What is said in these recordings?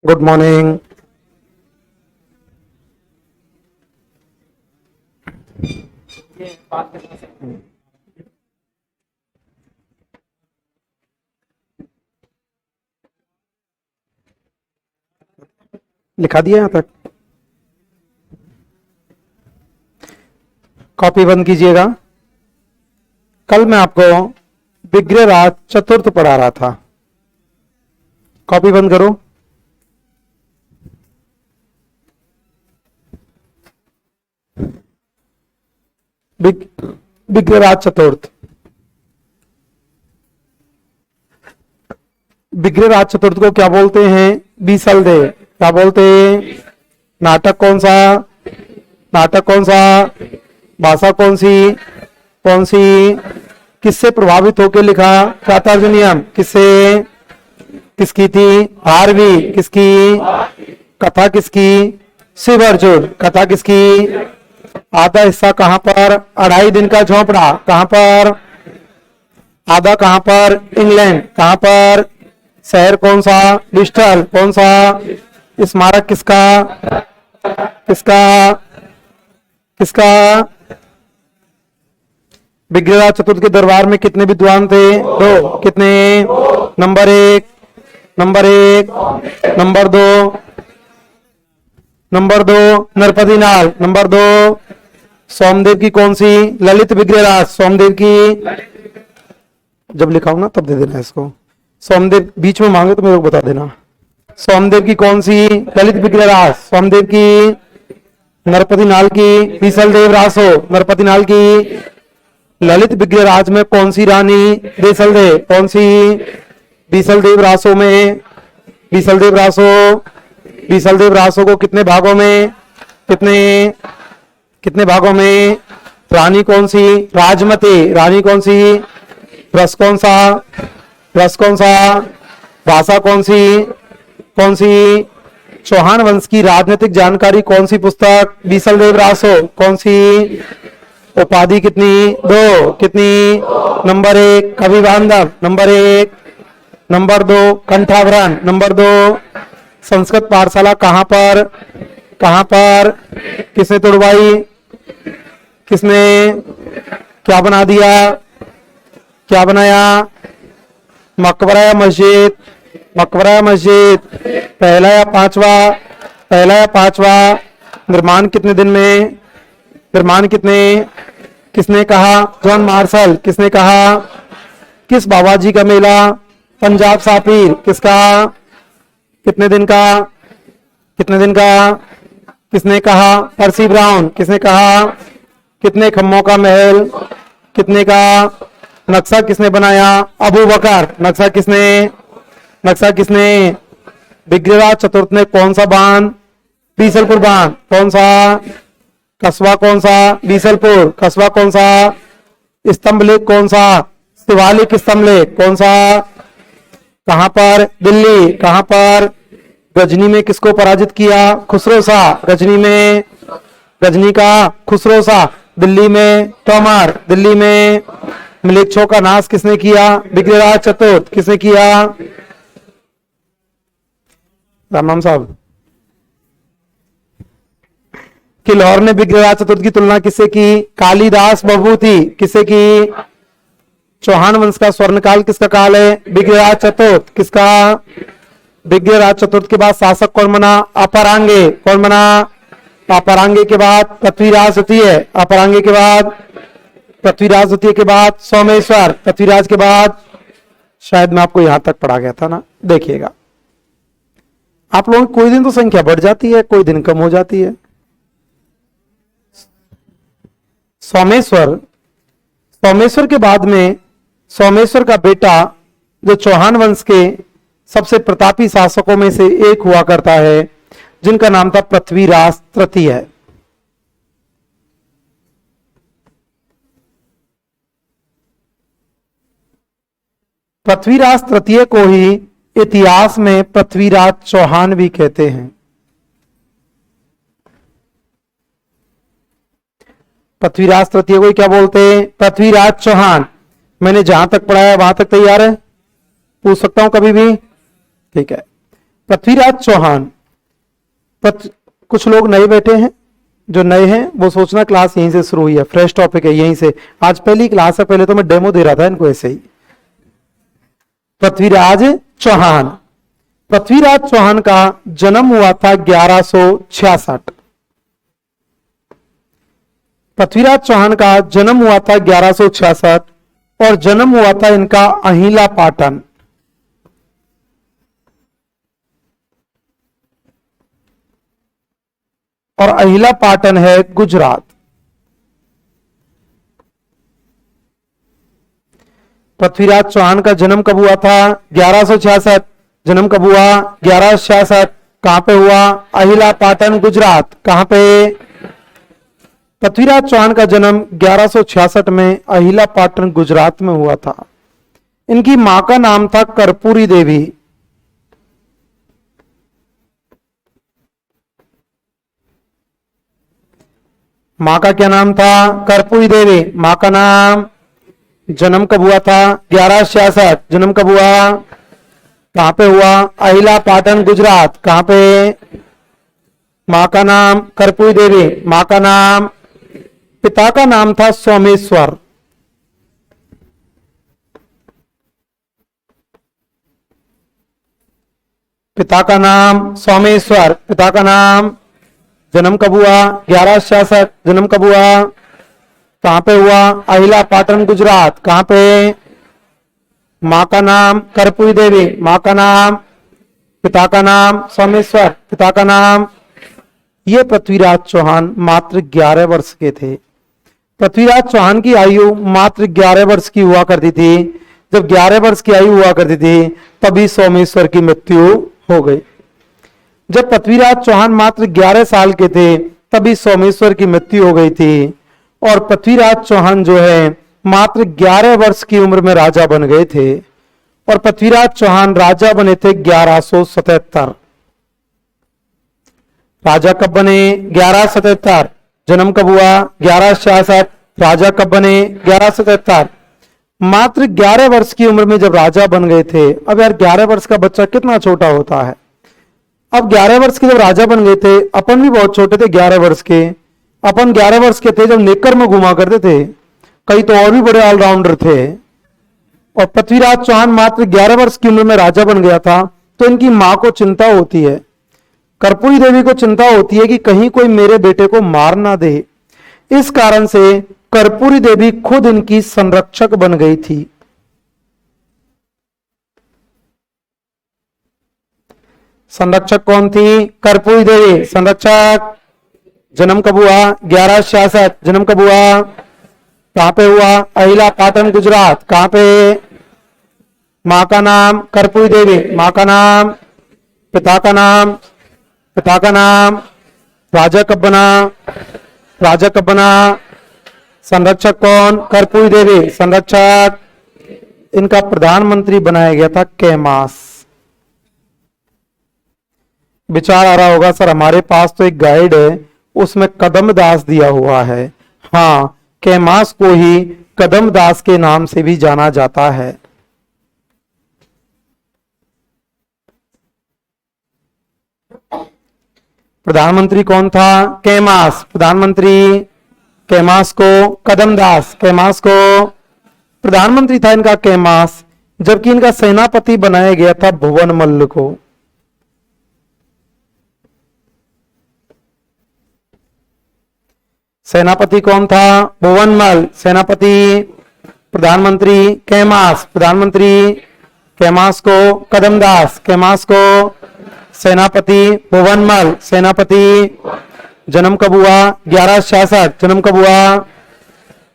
Good morning. लिखा दिया यहां तक? कॉपी बंद कीजिएगा। कल मैं आपको विग्रहराज चतुर्थ पढ़ा रहा था। कॉपी बंद करो। विग्रहराज चतुर्थ। विग्रहराज चतुर्थ को क्या बोलते हैं? बीसलदेव। क्या बोलते हैं? नाटक कौन सा? नाटक कौन सा? भाषा कौन सी? कौन सी? किससे प्रभावित होकर लिखा? कार्ताजिनियम। किससे? किसकी थी? भारवी। किसकी? कथा किसकी? शिव अर्जुन। कथा किसकी? आधा हिस्सा कहां पर? 2.5 दिन का झोंपड़ा कहां पर? आधा कहां पर? इंग्लैंड। कहां पर? शहर कौन सा? ब्रिस्टल। कौन सा? स्मारक किसका? किसका? किसका? विग्रहराज चतुर्थ के दरबार में कितने विद्वान थे? 2। कितने? नंबर 1, नंबर 1, नंबर 2, नंबर 2 नरपति नाल। नंबर 2 सोमदेव की कौन सी? ललित विग्रहराज। सोमदेव की जब लिखाऊं ना तब दे देना इसको। सोमदेव बीच में मांगे तो मेरे को बता देना। सोमदेव की कौन सी? ललित विग्रहराज। सोमदेव की, नरपति नाल की, बीसलदेव रासो। नरपति नाल की, ललित विग्रहराज में कौन सी रानी? बीसलदेव। कौन सी? बीसलदेव रासो में, बीसलदेव रासो। बीसलदेव रासो को कितने भागों में? कितने? कितने भागों में? रानी कौन सी? राजमती। रानी कौन सी? रस कौन सा? रस कौन सा? भाषा कौन सी? कौन सी? चौहान वंश की राजनीतिक जानकारी कौन सी पुस्तक? बीसलदेव रासो। कौन सी? उपाधि कितनी? 2। कितनी? नंबर 1 कवि बांधव। Number 1, number 2 Kanthabharana. Number 2 Sanskrit पाठशाला कहां पर? कहां पर? किसने तोड़वाई? किसने? क्या बना दिया? क्या बनाया? मकबरा या मस्जिद? मकबरा या मस्जिद? पहला या पांचवा? पहला या पांचवा? निर्माण कितने दिन में? निर्माण कितने? किसने कहा? John Marshall. किसने कहा? किस बाबा जी का मेला? पंजाब साफिर। किसका? कितने दिन का? कितने दिन का? किसने कहा? पर्सी ब्राउन। किसने कहा? कितने खम्भों का महल? कितने का? नक्शा किसने बनाया? अबू बकर। नक्शा किसने? नक्शा किसने? विग्रहराज चतुर्थ ने कौन सा बांध? बीसलपुर बांध। कौन सा? कस्बा कौन सा? बीसलपुर। कस्बा कौन सा? स्तंभ लेख कौन सा? शिवालिक स्तंभ लेख। कौन सा? कहां पर? दिल्ली। कहां पर? गजनी में किसको पराजित किया? खुसरो शाह। गजनी में, गजनी का खुसरो शाह। दिल्ली में तोमर। दिल्ली में मिलेच्छों का नाश किसने किया? विग्रहराज चतुर्थ। किसने किया? राम साहब कि लाहौर ने विग्रहराज चतुर्थ की तुलना किससे की? कालिदास बभूति। किससे की? चौहान वंश का स्वर्णकाल किसका काल है? विग्रहराज चतुर्थ। किसका? विग्रहराज चतुर्थ के बाद शासक कौन बना? अपरांगे। कौन बना? अपरांगे के बाद पृथ्वीराज द्वितीय। अपरांगे के बाद पृथ्वीराज द्वितीय के बाद सोमेश्वर। पृथ्वीराज के बाद, शायद मैं आपको यहां तक पढ़ा गया था ना, देखिएगा। आप लोगों की कोई दिन तो संख्या बढ़ जाती है, कोई दिन कम हो जाती है। सोमेश्वर, सोमेश्वर के बाद में सोमेश्वर का बेटा जो चौहान वंश के सबसे प्रतापी शासकों में से एक हुआ करता है, जिनका नाम था पृथ्वीराज तृतीय। पृथ्वीराज तृतीय को ही इतिहास में पृथ्वीराज चौहान भी कहते हैं। पृथ्वीराज तृतीय को क्या बोलते हैं? पृथ्वीराज चौहान। मैंने जहां तक पढ़ाया वहां तक तैयार है? पूछ सकता हूं कभी भी? ठीक है। पृथ्वीराज चौहान। कुछ लोग नए बैठे हैं, जो नए हैं वो सोचना क्लास यहीं से शुरू हुई है, फ्रेश टॉपिक है यहीं से। आज पहली क्लास है, पहले तो मैं डेमो दे रहा था इनको ऐसे ही। पृथ्वीराज चौहान। पृथ्वीराज चौहान का जन्म हुआ था 1166। पृथ्वीराज चौहान का जन्म हुआ था 1166 और जन्म हुआ था इनका अहिला पाटन। और अहिला पाटन है गुजरात। पृथ्वीराज चौहान का जन्म कब हुआ था? 1166। जन्म कब हुआ? 1166। कहां पे हुआ? अहिला पाटन गुजरात। कहां पे? पृथ्वीराज चौहान का जन्म 1166 में अहिला पाटन गुजरात में हुआ था। इनकी मां का नाम था कर्पूरी देवी। मां का क्या नाम था? कर्पूरी देवी। मां का नाम। जन्म कब हुआ था? 1166। जन्म कब हुआ? कहां पे हुआ? अहिला पाटन गुजरात। कहां पे? मां का नाम कर्पूरी देवी। मां का नाम। पिता का नाम था सोमेश्वर। पिता का नाम सोमेश्वर। पिता का नाम। जन्म कब हुआ? 1166। जन्म कब हुआ? कहां पे हुआ? अहिला पाटन गुजरात। कहां पे? मां का नाम कर्पूरी देवी। मां का नाम। पिता का नाम सोमेश्वर। पिता का नाम। ये पृथ्वीराज चौहान मात्र 11 वर्ष के थे। पृथ्वीराज चौहान की आयु मात्र 11 वर्ष की हुआ करती थी। जब 11 वर्ष की आयु हुआ करती थी तभी सोमेश्वर की मृत्यु हो गई। जब पृथ्वीराज चौहान मात्र 11 साल के थे तभी सोमेश्वर की मृत्यु हो गई थी। और पृथ्वीराज चौहान जो है मात्र 11 वर्ष की उम्र में राजा बन गए थे। और पृथ्वीराज चौहान राजा बने थे 1177। राजा कब बने? 1177। जन्म कब हुआ? 1166। राजा कब बने? 1177। मात्र 11 वर्ष की उम्र में जब राजा बन गए थे। अब यार 11 वर्ष का बच्चा कितना छोटा होता है। अब 11 वर्ष के जब राजा बन गए थे, अपन भी बहुत छोटे थे 11 वर्ष के। अपन 11 वर्ष के थे जब नेकर में घुमा करते थे, कई तो और भी बड़े ऑलराउंडर थे। और पृथ्वीराज चौहान मात्र 11 वर्ष की उम्र में राजा बन गया था। तो इनकी मां को चिंता होती है, कर्पूरी देवी को चिंता होती है कि कहीं कोई मेरे बेटे को मार ना दे। इस कारण से कर्पूरी देवी खुद इनकी संरक्षक बन गई थी। संरक्षक कौन थी? कर्पूरी देवी संरक्षक। जन्म कब हुआ? 1166। जन्म कब हुआ? कहां पे हुआ? अहिला पाटन गुजरात। कहां पे? मां का नाम कर्पूरी देवी। मां का नाम। पिता का नाम। पिता का नाम। राजा कब बना? राजा कब बना? संरक्षक कौन? कर्पूरी देवी संरक्षक। इनका प्रधानमंत्री बनाया गया था कैमास। विचार आ रहा होगा सर हमारे पास तो एक गाइड है उसमें कदमदास दिया हुआ है। हाँ, कैमास को ही कदमदास के नाम से भी जाना जाता है। प्रधानमंत्री कौन था? कैमास। प्रधानमंत्री कैमास को कदमदास। कैमास को प्रधानमंत्री था इनका कैमास। जबकि इनका सेनापति बनाया गया था भुवन मल्ल को। सेनापति कौन था? भुवन मल्ल। सेनापति प्रधानमंत्री कैमास। प्रधानमंत्री कैमास को कदमदास। कैमास को सेनापति भुवन मल्ल। सेनापति। जन्म कब हुआ? 1166। जन्म कब हुआ?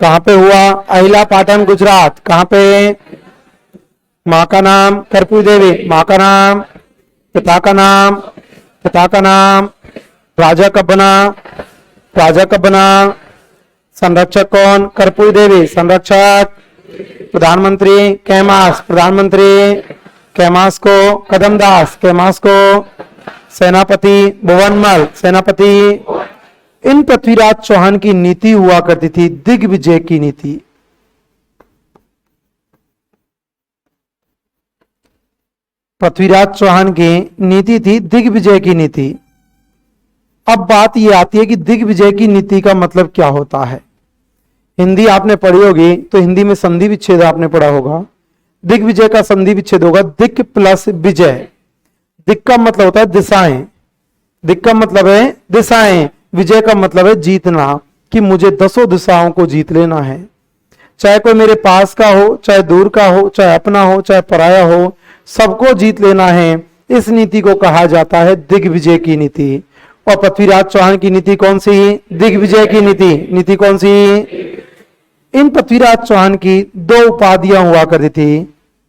कहां पे हुआ? अहिला पाटन गुजरात। कहां पे? मां का नाम कर्पूरी देवी। मां का नाम। पिता का नाम। पिता का नाम। राजा कब बना? राजा कब बना? संरक्षक कौन? कर्पूरी देवी संरक्षक। प्रधानमंत्री कैमास। प्रधानमंत्री कैमास को कदमदास। कैमास को सेनापति भुवनमल। सेनापति। इन पृथ्वीराज चौहान की नीति हुआ करती थी दिग्विजय की नीति। पृथ्वीराज चौहान की नीति थी दिग्विजय की नीति। अब बात यह आती है कि दिग्विजय की नीति का मतलब क्या होता है। हिंदी आपने पढ़ी होगी तो हिंदी में संधि विच्छेद आपने पढ़ा होगा। दिग्विजय का संधि विच्छेद होगा दिक् प्लस विजय। दिक् का मतलब होता है दिशाएं, दिक् का मतलब है दिशाएं, विजय का मतलब है जीतना, कि मुझे 10 दिशाओं को जीत लेना है। चाहे कोई मेरे पास का हो, चाहे दूर का हो, चाहे अपना हो, चाहे पराया हो, सबको जीत लेना है। इस नीति को कहा जाता है दिग्विजय की नीति। और पृथ्वीराज चौहान की नीति कौन सी? दिग्विजय की नीति। नीति कौन सी? इन पृथ्वीराज चौहान की 2 उपाधियां हुआ करती थी।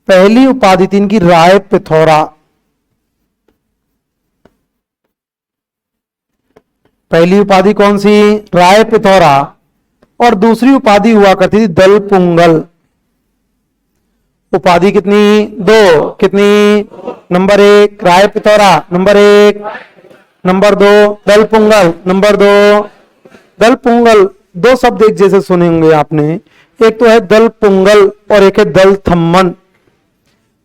पहली उपाधि थी इनकी राय पिथौरा। पहली उपाधि कौन सी? राय पिथौरा। और दूसरी उपाधि हुआ करती थी दल पुंगल। उपाधि कितनी? 2। कितनी? Number 1 Rai Pithora, number 1, number 2 दल पुंगल, नंबर 2 दल पुंगल। 2 शब्द एक जैसे सुने होंगे आपने। एक तो है दल पुंगल और एक है दल थम्मन।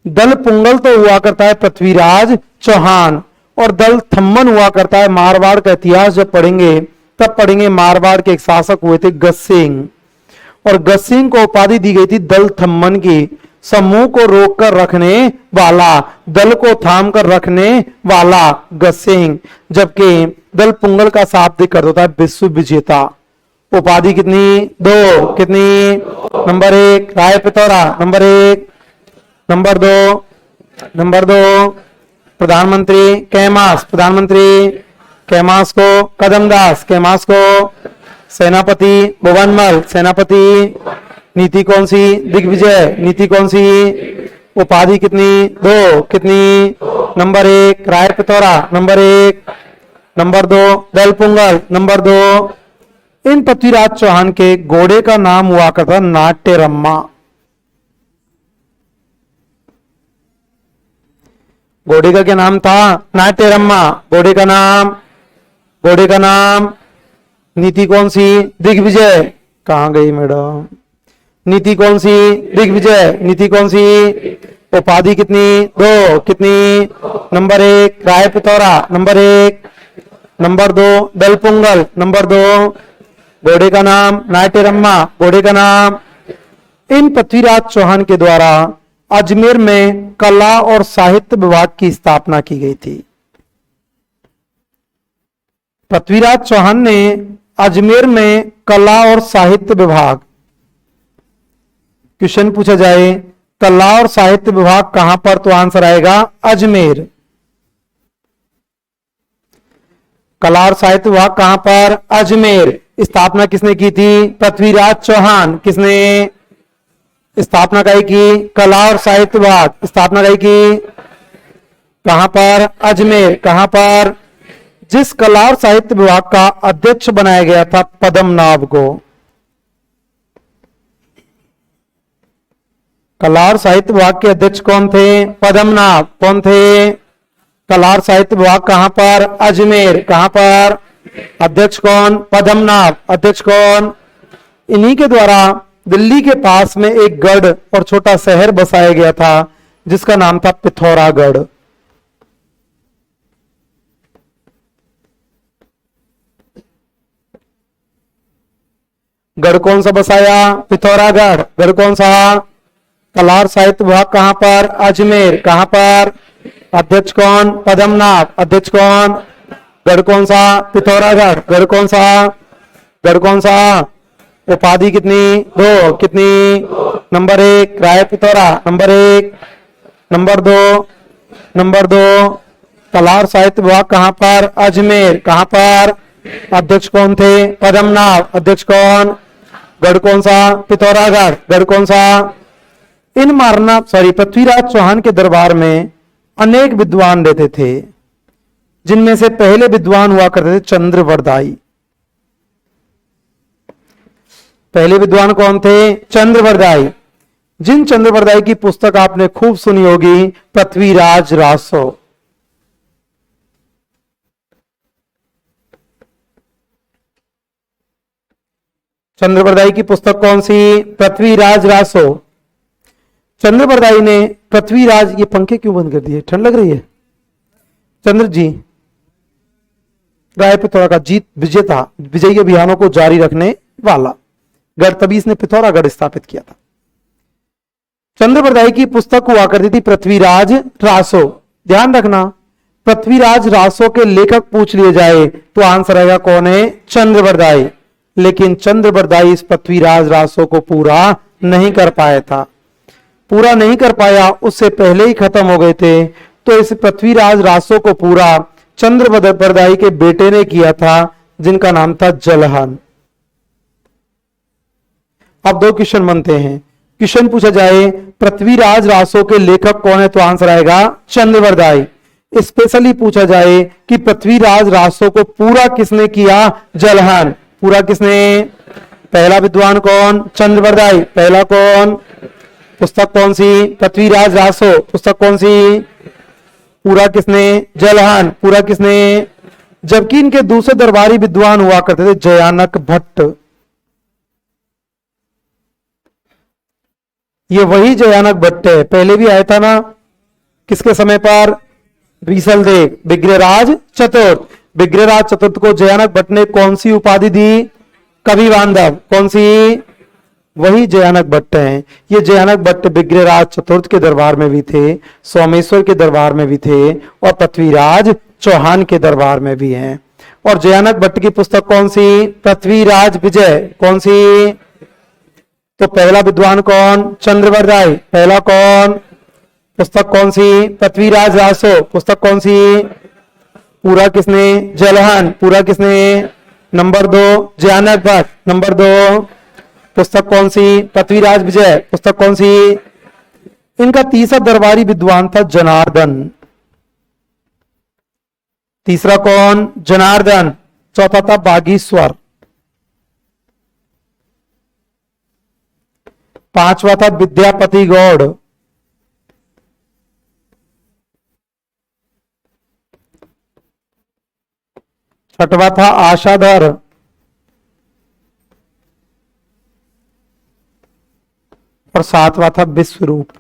दल पुंगल तो हुआ करता है पृथ्वीराज चौहान, और दल थम्मन हुआ करता है, मारवाड़ का इतिहास जब पढ़ेंगे तब पढ़ेंगे, मारवाड़ के एक शासक हुए थे गस्सिंग, और गस्सिंग को उपाधि दी गई थी दल थम्मन की, समूह को रोककर रखने वाला, दल को थाम कर रखने वाला गस्सिंग। जबकि दल पुंगल का शाब्दिक अर्थ होता है विश्व विजेता। उपाधि कितनी? 2। कितनी? Number 1 Rai Pithora, number 1, number 2 प्रधानमंत्री कैमास, प्रधानमंत्री कैमास को कदमदास, कैमास को सेनापति भुवनमल, सेनापति। नीति कौन सी? दिग्विजय। नीति कौन सी? उपाधि कितनी? 2। कितनी? Number 1 Rai Pithora, number 1, number 2 दल पुंगल, नंबर 2। इन पृथ्वीराज चौहान के घोड़े का नाम हुआ करता नाट्यरम्मा। घोड़े का क्या नाम था? नाट्यरम्मा। घोड़े का नाम। नीति कौन सी? दिग्विजय। कहां गई मैडम? नीति कौन सी? दिग्विजय। नीति कौन सी? उपाधि कितनी? 2। कितनी? Number 1 Rai Pithora, number 1, number 2 दल पुंगल, नंबर 2। घोड़े का नाम नाट्यरम्मा। घोड़े का नाम। इन पृथ्वीराज चौहान के द्वारा अजमेर में कला और साहित्य विभाग की स्थापना की गई थी। पृथ्वीराज चौहान ने अजमेर में कला और साहित्य विभाग, क्वेश्चन पूछा जाए कला और साहित्य विभाग कहां पर, तो आंसर आएगा अजमेर। कला और साहित्य विभाग कहां पर? अजमेर। स्थापना किसने की थी? पृथ्वीराज चौहान। किसने स्थापना की? कला और साहित्य विभाग स्थापना की कहां पर? अजमेर। कहां पर? जिस कला और साहित्य विभाग का अध्यक्ष बनाया गया था पद्मनाभ को। कला और साहित्य विभाग के अध्यक्ष कौन थे? पद्मनाभ। कौन थे? कला और साहित्य विभाग कहां पर? अजमेर। कहां पर? अध्यक्ष कौन? पद्मनाभ। अध्यक्ष कौन? इन्हीं के द्वारा दिल्ली के पास में एक गढ़ और छोटा शहर बसाया गया था जिसका नाम था पिथौरागढ़। गढ़ कौन सा बसाया? पिथौरागढ़। गढ़ कौन सा? कला और साहित्य विभाग कहां पर? अजमेर। कहां पर? अध्यक्ष कौन? पद्मनाभ। अध्यक्ष कौन? गढ़ कौन सा? पिथौरागढ़। गढ़ कौन सा? गढ़ कौन सा? उपाधि कितनी? 2। कितनी? Number 1 Rai Pithora, number 1, number 2 कला और साहित्य विभाग कहां पर? अजमेर। कहां पर? अध्यक्ष कौन थे? पद्मनाभ। अध्यक्ष कौन? गढ़ कौन सा? पिथौरागढ़। गढ़ कौन सा? इन पृथ्वीराज चौहान के दरबार में अनेक विद्वान रहते थे, जिनमें से पहले विद्वान हुआ करते थे चंद्रवरदाई। पहले विद्वान कौन थे? चंद्रवरदाई। जिन चंद्रवरदाई की पुस्तक आपने खूब सुनी होगी पृथ्वीराज रासो। चंद्रवरदाई की पुस्तक कौन सी? पृथ्वीराज रासो। चंद्रबरदाई ने पृथ्वीराज, ये पंखे क्यों बंद कर दिए, ठंड लग रही है? चंद्र जी राय पिथौरा का जीत विजेता, विजयी अभियानों को जारी रखने वाला गढ़, तभी इसने पिथौरागढ़ स्थापित किया था। चंद्रबरदाई की पुस्तक हुआ करती थी पृथ्वीराज रासो। ध्यान रखना, पृथ्वीराज रासो के लेखक पूछ लिए जाए तो आंसर आएगा कौन है, चंद्रबरदाई। लेकिन चंद्रबरदाई इस पृथ्वीराज रासो को पूरा नहीं कर पाया था, पूरा नहीं कर पाया, उससे पहले ही खत्म हो गए थे। तो इस पृथ्वीराज रासो को पूरा चंद्रबरदाई के बेटे ने किया था, जिनका नाम था जलहन। अब दो क्वेश्चन बनते हैं। क्वेश्चन पूछा जाए पृथ्वीराज रासो के लेखक कौन है, तो आंसर आएगा चंद्रबरदाई। स्पेशली पूछा जाए कि पृथ्वीराज रासो को पूरा किसने किया, जलहन। पूरा किसने, पहला विद्वान कौन, चंद्रबरदाई। पहला कौन, पुस्तक कौन सी, पृथ्वीराज रासो। पुस्तक कौन सी, पूरा किसने, जलहन। पूरा किसने। जबकि इनके दूसरे दरबारी विद्वान हुआ करते थे जयानक भट्ट। ये वही जयानक भट्ट है, पहले भी आया था ना, किसके समय पर, बीसलदेव, विग्रहराज चतुर्थ। विग्रहराज चतुर्थ को जयानक भट्ट ने कौन सी उपाधि दी, कवि बांधव। कौन सी, वही जयानक भट्ट हैं। ये जयानक भट्ट विग्रहराज चतुर्थ के दरबार में भी थे, सोमेश्वर के दरबार में भी थे, और पृथ्वीराज चौहान के दरबार में भी हैं। और जयानक भट्ट की पुस्तक कौन सी, पृथ्वीराज विजय। कौन सी, तो पहला विद्वान कौन, चंद्रबरदाई। पहला कौन, पुस्तक कौन सी, पृथ्वीराज रासो। पुस्तक कौन सी, पूरा किसने, जलहन। पूरा किसने। नंबर 2 जयानक भट्ट। नंबर 2 पुस्तक कौन सी, पृथ्वीराज विजय। पुस्तक कौन सी। इनका तीसरा दरबारी विद्वान था जनार्दन। तीसरा कौन, जनार्दन। चौथा था बागीश्वर। पांचवा था विद्यापति गौड़। छठवा था आशाधर। और सातवां था विश्वरूप।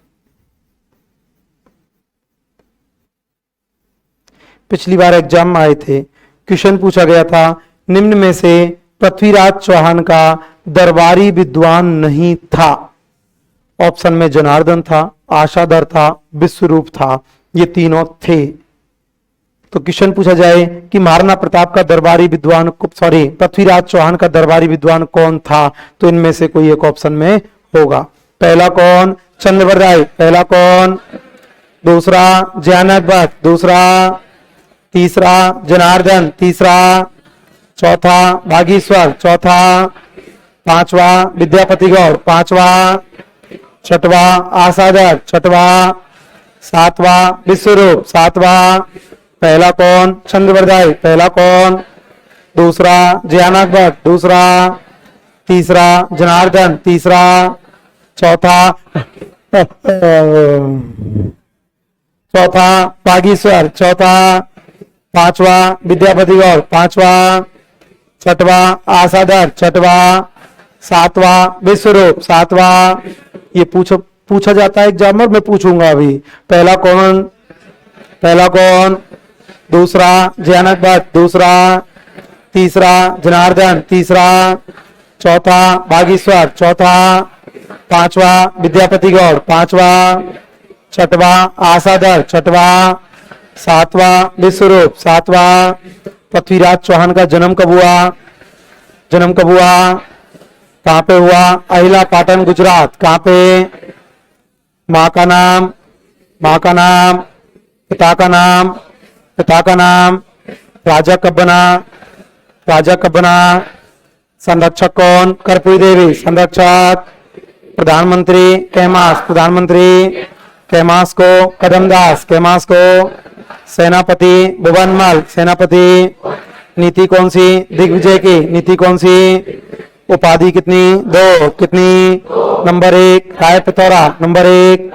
पिछली बार एग्जाम में आए थे, क्वेश्चन पूछा गया था निम्न में से पृथ्वीराज चौहान का दरबारी विद्वान नहीं था। ऑप्शन में जनार्दन था, आशाधर था, विश्वरूप था, ये तीनों थे। तो क्वेश्चन पूछा जाए कि महाराणा प्रताप का दरबारी विद्वान, सॉरी पृथ्वीराज चौहान का दरबारी विद्वान कौन था, तो इनमें से कोई एक ऑप्शन में होगा। पहला कौन, चंद्रबरदाई। पहला कौन, दूसरा जयानक भट्ट। दूसरा, तीसरा जनार्दन। तीसरा, चौथा बागीश्वर। चौथा, पांचवा विद्यापति गौड़। पांचवा, छठवा आशाधर। छठवा, सातवा विश्वरूप। सातवा, पहला कौन, चंद्रबरदाई। पहला कौन, दूसरा जयानक भट्ट। दूसरा, तीसरा जनार्दन। तीसरा, चौथा चौथा बागीश्वर। चौथा, पांचवा विद्यापति गौड़। पांचवा, छठवा आशाधर। छठवा, सातवा विश्वरूप। सातवा, ये पूछा जाता है एग्जाम में, मैं पूछूंगा अभी। पहला कौन, पहला कौन, दूसरा जयानक भट्ट। दूसरा, तीसरा जनार्दन। तीसरा, चौथा बागीश्वर। चौथा, पांचवा विद्यापति गौड़। पांचवा, छठवा आशाधर। छठवा, सातवा विश्वरूप। सातवा, पृथ्वीराज चौहान का जन्म कब हुआ, जन्म कब हुआ, कहां पे हुआ, अहिला पाटन गुजरात। कहां पे, माँ का नाम, माँ का नाम, पिता का नाम, पिता का नाम, राजा कब बना, राजा कब बना, संरक्षक कौन, कर्पूरी देवी। संरक्षक, प्रधानमंत्री कैमास। प्रधानमंत्री कैमास को कदमदास। कैमास को सेनापति भुवनमल। सेनापति, नीति कौन सी, दिग्विजय की। नीति कौन सी, उपाधि कितनी, 2। कितनी, number 1 Rai Pithora. Number 1।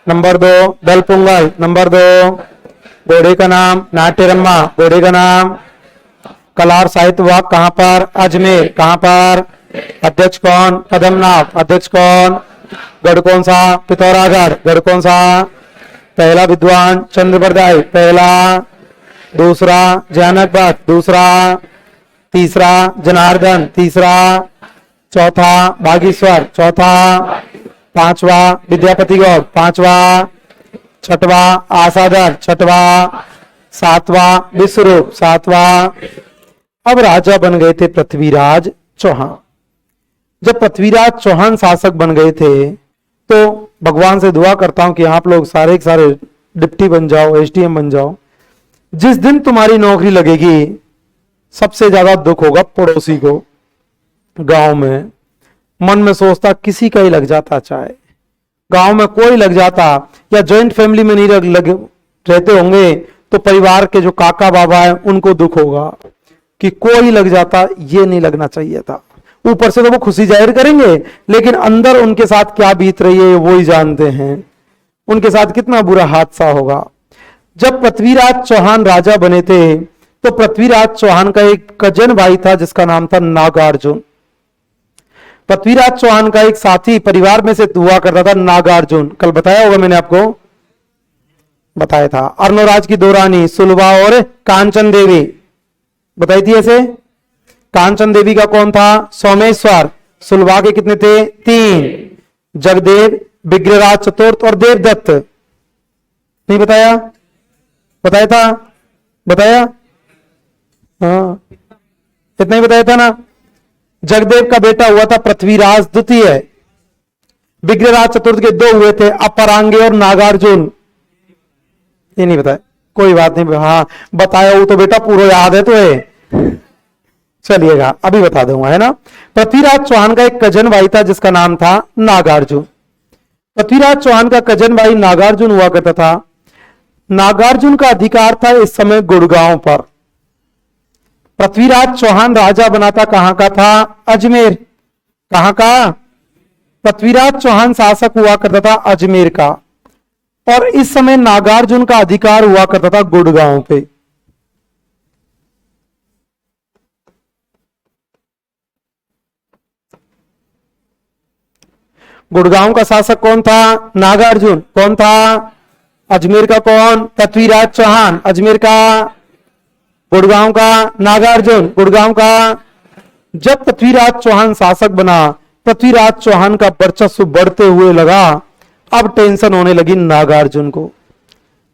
Number 2 Dalpungal. Number 2 घोड़े का नाम नाट्यरम्मा। घोड़े का नाम, कला और साहित्य विभाग कहां पर, अजमेर। कहां पर, अध्यक्ष कौन, कदमनाथ। अध्यक्ष कौन, गढ़ कौन सा? पिथौरागढ़। गढ़ कौन सा? पहला विद्वान चंद्रप्रदाय, पहला। दूसरा जानक भट्ट, दूसरा। तीसरा जनार्दन, तीसरा। चौथा बागेश्वर, चौथा। पांचवा विद्यापति गौड़, पांचवा। छठवा आसाधर, छठवा। सातवां विश्वरूप, सातवां। अब राजा बन गए थे पृथ्वीराज चौहान। जब पृथ्वीराज चौहान शासक बन गए थे तो भगवान से दुआ करता हूं कि आप लोग सारे के सारे डिप्टी बन जाओ, एसडीएम बन जाओ। जिस दिन तुम्हारी नौकरी लगेगी सबसे ज्यादा दुख होगा पड़ोसी को। गांव में मन में सोचता किसी का ही लग जाता, चाहे गांव में कोई लग जाता, या जॉइंट फैमिली में नहीं रहते होंगे तो परिवार के जो काका बाबा है उनको दुख होगा कि कोई लग जाता, ये नहीं लगना चाहिए था। ऊपर से तो वो खुशी जाहिर करेंगे लेकिन अंदर उनके साथ क्या बीत रही है वो ही जानते हैं, उनके साथ कितना बुरा हादसा होगा। जब पृथ्वीराज चौहान राजा बने थे तो पृथ्वीराज चौहान का एक कजन भाई था जिसका नाम था नागार्जुन। पृथ्वीराज चौहान का एक साथी परिवार में से हुआ करता था नागार्जुन, कल बताया होगा मैंने आपको, बताया था। अर्णोराज की दो रानी सुलभा और कांचन देवी बताई थी ऐसे। कांचन देवी का कौन था? सोमेश्वर। सुलभा के कितने थे? 3। जगदेव, विग्रहराज चतुर्थ और देवदत्त। नहीं बताया? बताया था? बताया? हाँ, इतना ही बताया था ना। जगदेव का बेटा हुआ था पृथ्वीराज द्वितीय। विग्रहराज चतुर्थ के 2 हुए थे, अपरांगे और नागार्जुन। ये नहीं बताया, कोई बात नहीं। हाँ बताया वो तो बेटा पूरा याद है तो है। चलिएगा अभी बता दूंगा, है ना। पृथ्वीराज चौहान का एक कजन भाई था जिसका नाम था नागार्जुन। पृथ्वीराज चौहान का कजन भाई नागार्जुन हुआ करता था। नागार्जुन का अधिकार था इस समय गुड़गांव पर। पृथ्वीराज चौहान राजा बना था, कहां का था? अजमेर। कहां का? पृथ्वीराज चौहान शासक हुआ करता था अजमेर का, और इस समय नागार्जुन का अधिकार हुआ करता था गुड़गांव पे। गुड़गांव का शासक कौन था? नागार्जुन। कौन था? अजमेर का कौन? पृथ्वीराज चौहान। अजमेर का? गुड़गांव का? नागार्जुन। गुड़गांव का? जब पृथ्वीराज चौहान शासक बना, पृथ्वीराज चौहान का वर्चस्व बढ़ते हुए लगा। अब टेंशन होने लगी नागार्जुन को।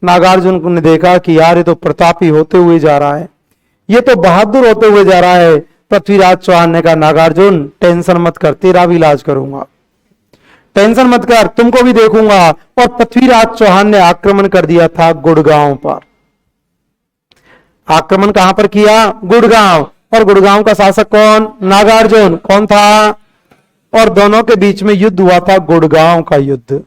नागार्जुन ने देखा कि यार ये तो प्रतापी होते हुए जा रहा है, ये तो बहादुर होते हुए जा रहा है। पृथ्वीराज चौहान ने कहा नागार्जुन टेंशन मत कर, तेरा भी इलाज करूंगा, टेंशन मत कर, तुमको भी देखूंगा। और पृथ्वीराज चौहान ने आक्रमण कर दिया था गुड़गांव पर। आक्रमण कहां पर किया? गुड़गांव। और गुड़गांव का शासक कौन? नागार्जुन। कौन था? और दोनों के बीच में युद्ध हुआ था, गुड़गांव का युद्ध।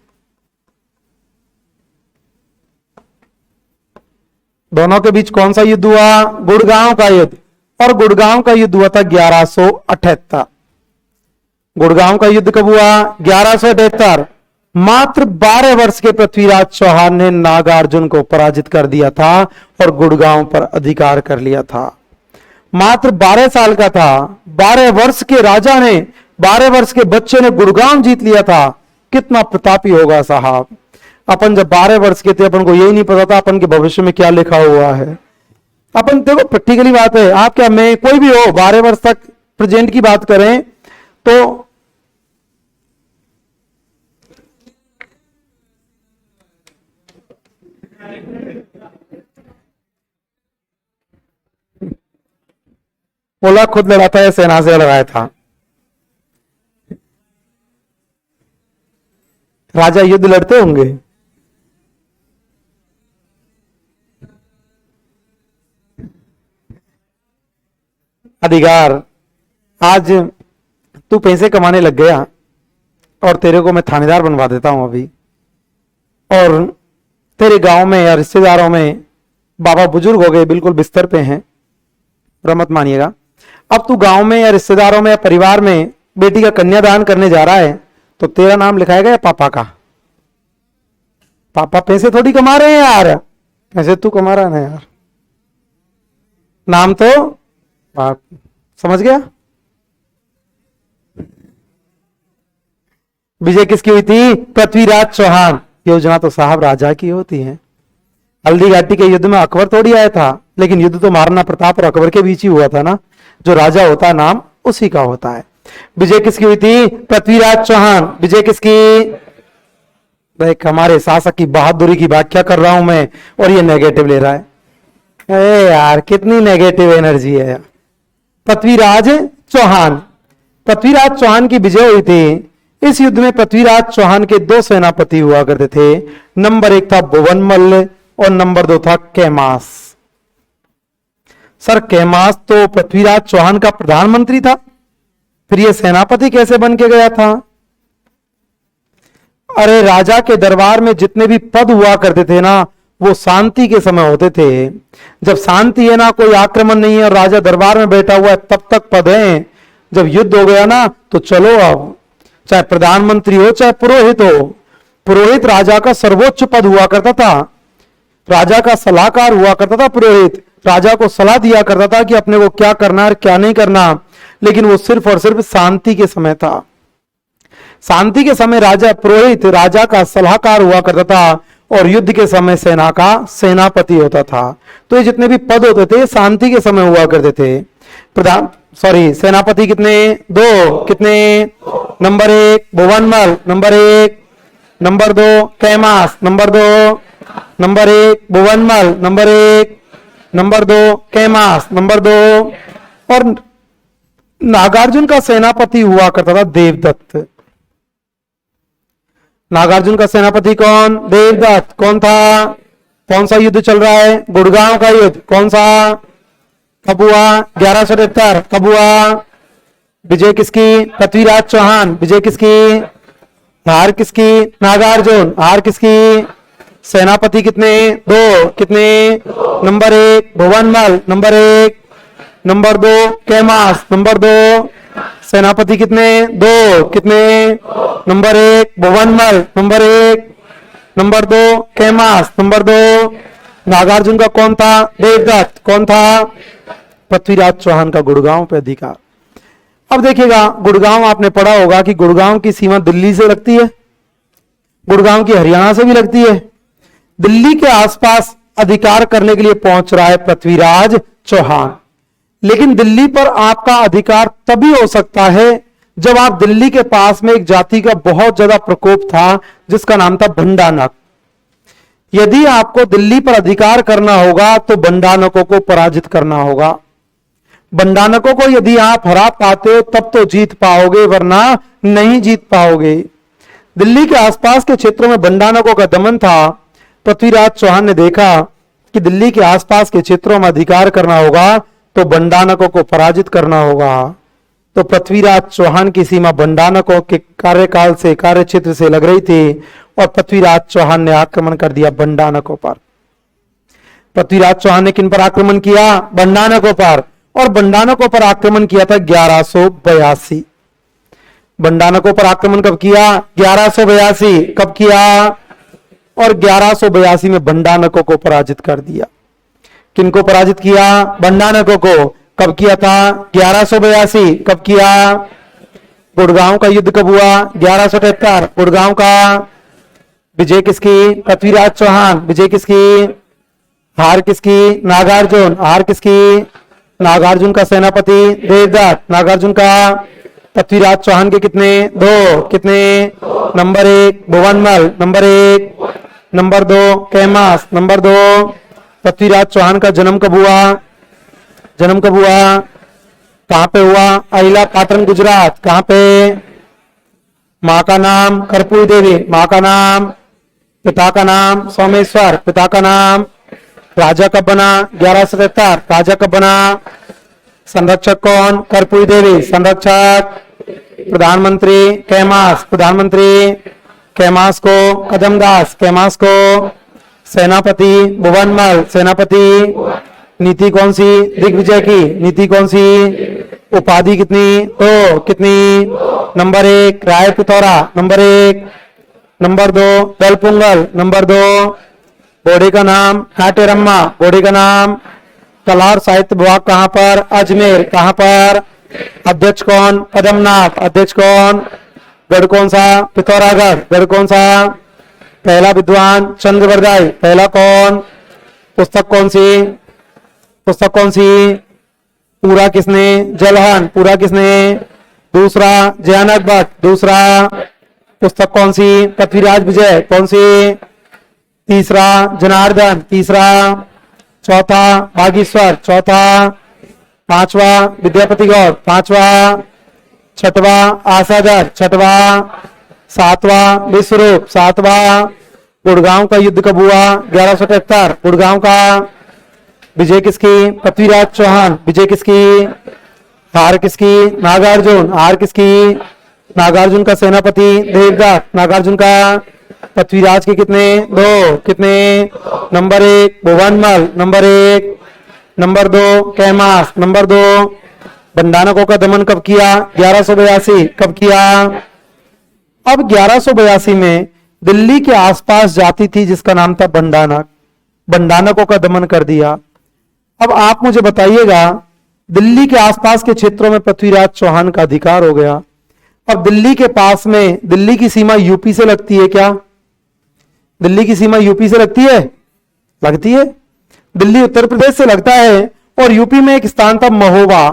दोनों के बीच कौन सा युद्ध हुआ? गुड़गांव का युद्ध। और गुड़गांव का युद्ध हुआ था 1178। गुड़गांव का युद्ध कब हुआ? 1178। मात्र 12 वर्ष के पृथ्वीराज चौहान ने नागार्जुन को पराजित कर दिया था और गुड़गांव पर अधिकार कर लिया था। मात्र 12 साल का था, 12 वर्ष के राजा ने, 12 वर्ष के बच्चे ने गुड़गांव जीत लिया था। कितना प्रतापी होगा साहब। अपन जब 12 वर्ष के थे अपन को यही नहीं पता था अपन के भविष्य में क्या लिखा हुआ है। अपन देखो प्रैक्टिकली बात है, आप क्या मैं कोई भी हो 12 वर्ष तक प्रेजेंट की बात करें तो बोला खुद लड़ा था या सेना से लड़ाया था? राजा युद्ध लड़ते होंगे। अधिकार, आज तू पैसे कमाने लग गया और तेरे को मैं थानेदार बनवा देता हूं अभी, और तेरे गांव में या रिश्तेदारों में बाबा बुजुर्ग हो गए, बिल्कुल बिस्तर पे हैं, बुरा मत मानिएगा। अब तू गांव में या रिश्तेदारों में या परिवार में बेटी का कन्यादान करने जा रहा है तो तेरा नाम लिखाएगा या पापा का? पापा पैसे थोड़ी कमा रहे हैं यार, पैसे तू कमा रहा है ना यार, नाम तो बाप। समझ गया? विजय किसकी हुई थी? पृथ्वीराज चौहान। योजना तो साहब राजा की होती है। हल्दी घाटी के युद्ध में अकबर थोड़ी आया था, लेकिन युद्ध तो महाराणा प्रताप और अकबर के बीच ही हुआ था ना। जो राजा होता है नाम उसी का होता है। विजय किसकी हुई थी? पृथ्वीराज चौहान। विजय किसकी? देख, हमारे शासक की बहादुरी की व्याख्या कर रहा हूं मैं और ये नेगेटिव ले रहा है। अरे यार, कितनी नेगेटिव एनर्जी है। पृथ्वीराज चौहान। पृथ्वीराज चौहान की विजय हुई थी। इस युद्ध में पृथ्वीराज चौहान के दो सेनापति हुआ करते थे। नंबर 1 था भुवनमल्ल और नंबर 2 था कैमास। सर, कैमास तो पृथ्वीराज चौहान का प्रधानमंत्री था, फिर ये सेनापति कैसे बन के गया था? अरे, राजा के दरबार में जितने भी पद हुआ करते थे ना, वो शांति के समय होते थे। जब शांति है ना, कोई आक्रमण नहीं है और राजा दरबार में बैठा हुआ है, तब तक पद है। जब युद्ध हो गया ना, तो चलो अब, चाहे प्रधानमंत्री हो चाहे पुरोहित हो। पुरोहित राजा का सर्वोच्च पद हुआ करता था। राजा का सलाहकार हुआ करता था पुरोहित। राजा को सलाह दिया करता था कि अपने को क्या करना है क्या नहीं करना। लेकिन वो सिर्फ और सिर्फ शांति के समय था। शांति के समय राजा पुरोहित राजा का सलाहकार हुआ करता था और युद्ध के समय सेना का सेनापति होता था। तो ये जितने भी पद होते थे शांति के समय हुआ करते थे। सेनापति कितने? 2। कितने? Number 1 Bhuvanmal, number 1। Number 2 Kaimas, number 2। Number 1 Bhuvanmal, number 1। Number 2 Kaimas, number 2। और नागार्जुन का सेनापति हुआ करता था देवदत्त। नागार्जुन का सेनापति कौन? देवदत्त। कौन था? कौन सा युद्ध चल रहा है? गुड़गांव का युद्ध। कौन सा? कब हुआ? 1173। कब हुआ? विजय किसकी? पृथ्वीराज चौहान। विजय किसकी? हार किसकी? नागार्जुन। हार किसकी? सेनापति कितने? 2। कितने? Number 1 Bhuvanmal, number 1। Number 2 Kaimas, number 2। सेनापति कितने? 2। कितने? Number 1 Bhuvanmal, number 1। Number 2 Kaimas, number 2। Nagarjun का कौन था? देवदत्त। कौन था? पृथ्वीराज चौहान का गुड़गांव पे अधिकार। अब देखिएगा, गुड़गांव आपने पढ़ा होगा कि गुड़गांव की सीमा दिल्ली से लगती है, गुड़गांव की हरियाणा से भी लगती है। दिल्ली के आसपास अधिकार करने के लिए पहुंच रहा है पृथ्वीराज चौहान। लेकिन दिल्ली पर आपका अधिकार तभी हो सकता है जब आप दिल्ली के पास में एक जाति का बहुत ज्यादा प्रकोप था जिसका नाम था भंडानक। यदि आपको दिल्ली पर अधिकार करना होगा तो भंडानकों को पराजित करना होगा। भंडानकों को यदि आप हरा पाते हो तब तो जीत पाओगे, वरना नहीं जीत पाओगे। दिल्ली के आसपास के क्षेत्रों में भंडानकों का दमन था। पृथ्वीराज चौहान ने देखा कि दिल्ली के आसपास के क्षेत्रों में अधिकार करना होगा तो भंडानकों को पराजित करना होगा। तो पृथ्वीराज चौहान की सीमा भंडानकों के कार्यकाल से, कार्य क्षेत्र से लग रही थी और पृथ्वीराज चौहान ने आक्रमण कर दिया भंडानकों पर। पृथ्वीराज चौहान ने किन पर आक्रमण किया? भंडानकों पर। और भंडानकों पर आक्रमण किया था 1182। भंडानकों पर आक्रमण कब किया? 1182। कब किया? और 1182 में भंडानकों को पराजित कर दिया। किनको पराजित किया? भंडानकों को। कब किया था? 1182। कब किया? गुड़गांव का युद्ध कब हुआ? 1173। गुड़गांव का विजय किसकी? पृथ्वीराज चौहान। विजय किसकी? हार किसकी? नागार्जुन। हार किसकी? नागार्जुन का सेनापति देवदत्त। नागार्जुन का पृथ्वीराज चौहान के कितने? 2। कितने? Number 1 Bhuvanmal, number 1। Number 2 Kaimas, number 2। Prithviraj Chauhan का जन्म कब हुआ? जन्म कब हुआ? कहां पे हुआ? अहिला पाटन, गुजरात। कहां पे? मां का नाम कर्पूरी देवी, मां का नाम, पिता का नाम सोमेश्वर, पिता का नाम। राजा कब बना? 1177। राजा कब बना? संरक्षक कौन? कर्पूरी देवी। संरक्षक प्रधानमंत्री कैमास। प्रधानमंत्री कैमास को कदमदास। कैमास को सेनापति भुवनमल। सेनापति नीति कौन सी? दिग्विजय की। नीति कौन सी? उपाधि कितनी? 2। कितनी? Number 1 Rai Pithora, number 1। Number 2 Dalpungal, number 2। बॉडी का नाम काटेरम्मा। बॉडी का नाम कला और साहित्य विभाग कहां पर? अजमेर। कहां पर? अध्यक्ष कौन? पदमनाथ। अध्यक्ष कौन? गढ़ कौन सा? पिथौरागढ़। गढ़ कौन सा? पहला विद्वान चंद्रवरदाई। पहला कौन? पुस्तक कौन सी? पुस्तक कौन सी? पूरा किसने? जलहन। पूरा किसने? दूसरा जयानक भट्ट। दूसरा पुस्तक कौन सी? पृथ्वीराज विजय। कौन सी? तीसरा जनार्दन। तीसरा। चौथा बागेश्वर। चौथा। पांचवा विद्यापति गौड़। पांचवा। छठवा आसादर। छठवा। सातवां विश्वरूप। सातवां गुड़गांव का युद्ध कब हुआ? 1177। गुड़गांव का विजय किसकी? पृथ्वीराज चौहान। विजय किसकी? हार किसकी? नागार्जुन। हार किसकी? नागार्जुन का सेनापति देवदास। नागार्जुन का। पृथ्वीराज के कितने? 2। कितने? Number 1 Bhuvanmal. Number 1। Number 2 Kaimas. Number 2 बंडानकों का दमन कब किया? 1182। कब किया? अब 1182 में दिल्ली के आसपास जाति थी जिसका नाम था बंडानक। बंडानकों का दमन कर दिया। अब आप मुझे बताइएगा, दिल्ली के आसपास के क्षेत्रों में पृथ्वीराज चौहान का अधिकार हो गया। अब दिल्ली के पास में, दिल्ली की सीमा यूपी से लगती है क्या? दिल्ली की सीमा यूपी से लगती है? लगती है। दिल्ली उत्तर प्रदेश से लगता है और यूपी में एक स्थान था महोबा,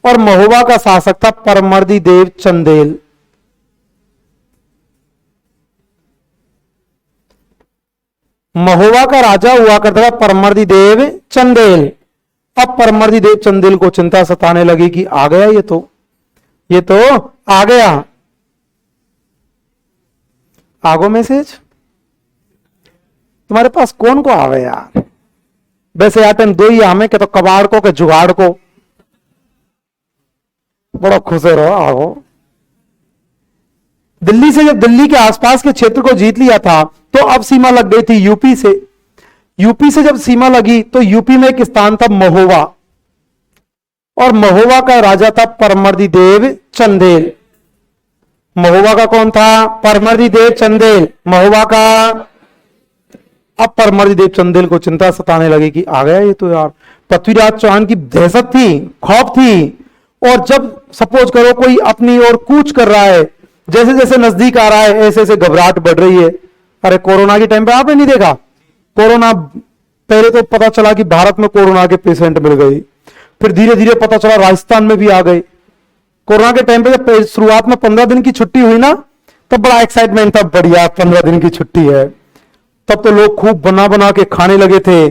और महोबा का शासक था परमर्दी देव चंदेल। महोबा का राजा हुआ करता था परमर्दी देव चंदेल। अब परमर्दी देव चंदेल को चिंता सताने लगी कि आ गया ये तो आ गया। आगो मैसेज तुम्हारे पास कौन को आवे यार? वैसे आटन दो ही हमें के तो कबाड़ को के जुगाड़ को बड़ा खुश रहो। आगो दिल्ली से जब दिल्ली के आसपास के क्षेत्र को जीत लिया था तो अब सीमा लग गई थी यूपी से। यूपी से जब सीमा लगी तो यूपी में एक स्थान था महोबा, और महोबा का राजा था परमर्दी देव चंदेल। महोबा का कौन था? परमर्दी देव चंदेल। महोबा का। अब परमर्दी देव चंदेल को चिंता सताने लगी कि आ गया ये तो यार। पृथ्वीराज चौहान की दहशत थी, खौफ थी, और जब सपोज करो कोई अपनी ओर कूच कर रहा है, जैसे जैसे नजदीक आ रहा है ऐसे ऐसे घबराहट बढ़ रही है। अरे कोरोना के टाइम पे आपने नहीं देखा? कोरोना पहले तो पता चला कि भारत में कोरोना के पेशेंट मिल गए, फिर धीरे धीरे पता चला राजस्थान में भी आ गए। कोरोना के टाइम पे जब शुरुआत में 15 दिन की छुट्टी हुई ना, तब बड़ा एक्साइटमेंट था, बढ़िया 15 दिन की छुट्टी है। तब तो लोग खूब बना बना के खाने लगे थे,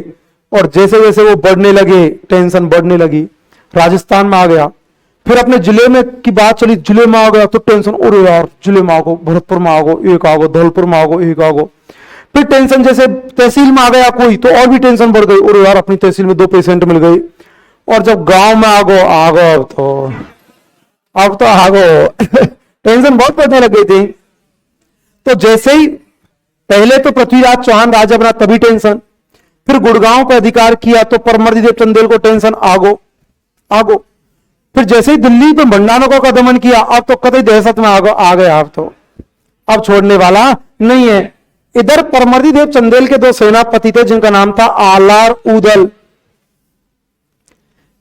और जैसे जैसे वो बढ़ने लगे टेंशन बढ़ने लगी। राजस्थान में आ गया, फिर अपने जिले में की बात चली, जिले में आ गया तो टेंशन, अरे यार जिले में आ गो, भरतपुर में आ गो एक आ गो, धौलपुर में आ गो एक आ गो। फिर टेंशन जैसे तहसील में आ गया कोई तो और भी टेंशन बढ़ गई, अरे यार अपनी तहसील में 2 पेशेंट मिल गई। और जब गांव में आ गो अब तो आ गो टेंशन बहुत बढ़ने लग गई थी। तो जैसे ही पहले तो पृथ्वीराज चौहान राजा बना तभी टेंशन, फिर गुड़गांव पर अधिकार किया तो परमर्दी देव चंदेल को टेंशन आगो। फिर जैसे ही दिल्ली पे बंडानकों का दमन किया, अब तो कतई दहशत में आ गए। अब छोड़ने वाला नहीं है। इधर परमर्दी देव चंदेल के 2 सेनापति थे जिनका नाम था आलार उदल।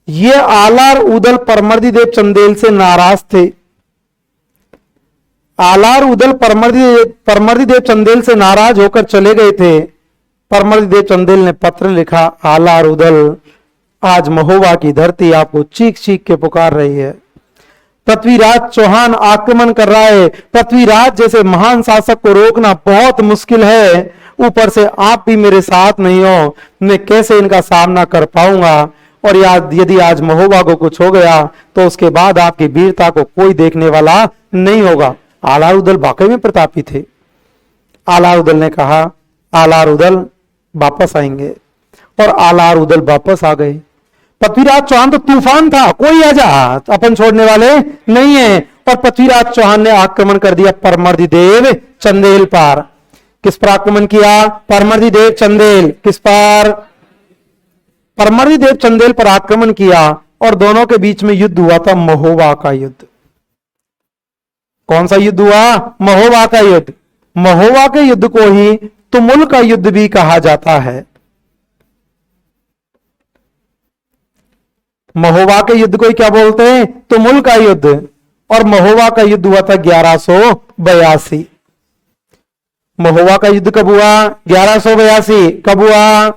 ये आलार उदल परमर्दी देव चंदेल से नाराज थे। आलार उदल परमर्दी देव चंदेल से नाराज होकर चले गए थे। परमर्दी देव चंदेल ने पत्र लिखा, आलार उदल आज महोबा की धरती आपको चीख चीख के पुकार रही है। पृथ्वीराज चौहान आक्रमण कर रहा है। पृथ्वीराज जैसे महान शासक को रोकना बहुत मुश्किल है, ऊपर से आप भी मेरे साथ नहीं हो, मैं कैसे इनका सामना कर पाऊंगा। और यदि आज महोबा को कुछ हो गया तो उसके बाद आपकी वीरता को कोई देखने वाला नहीं होगा। आलार उदल वाकई में प्रतापी थे। आलार उदल ने कहा, आलार उदल वापस आएंगे, और आलार उदल वापस आ गए। पृथ्वीराज चौहान तो तूफान था, कोई आजा अपन छोड़ने वाले नहीं है। और पृथ्वीराज चौहान ने आक्रमण कर दिया परमर्दी देव चंदेल पर। किस पर आक्रमण किया? परमर्दी देव चंदेल। किस पर? परमर्दी देव चंदेल पर आक्रमण किया, और दोनों के बीच में युद्ध हुआ था, महोबा का युद्ध। कौन सा युद्ध हुआ? महोबा का युद्ध। महोबा के युद्ध को ही तुमुल का युद्ध भी कहा जाता है। महोबा के युद्ध को क्या बोलते हैं? तुमुल का युद्ध। और महोबा का युद्ध हुआ था 1182। महोबा का युद्ध कब हुआ? 1182। कब हुआ?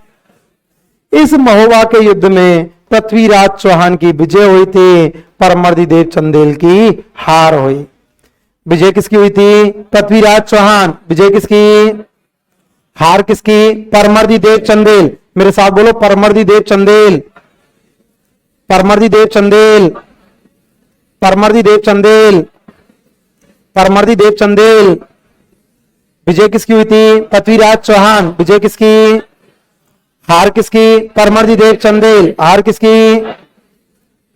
इस महोबा के युद्ध में पृथ्वीराज चौहान की विजय हुई थी, परमर्दिदेव चंदेल की हार हुई। विजय किसकी हुई थी? पृथ्वीराज चौहान। विजय किसकी? हार किसकी? परमर्दिदेव चंदेल। मेरे साथ बोलो, परमर्दिदेव चंदेल, परमर्दिदेव चंदेल, परमर्दिदेव चंदेल, परमर्दिदेव चंदेल। विजय किसकी हुई थी? पृथ्वीराज चौहान। विजय किसकी? हार किसकी? परमर्दिदेव चंदेल। हार किसकी?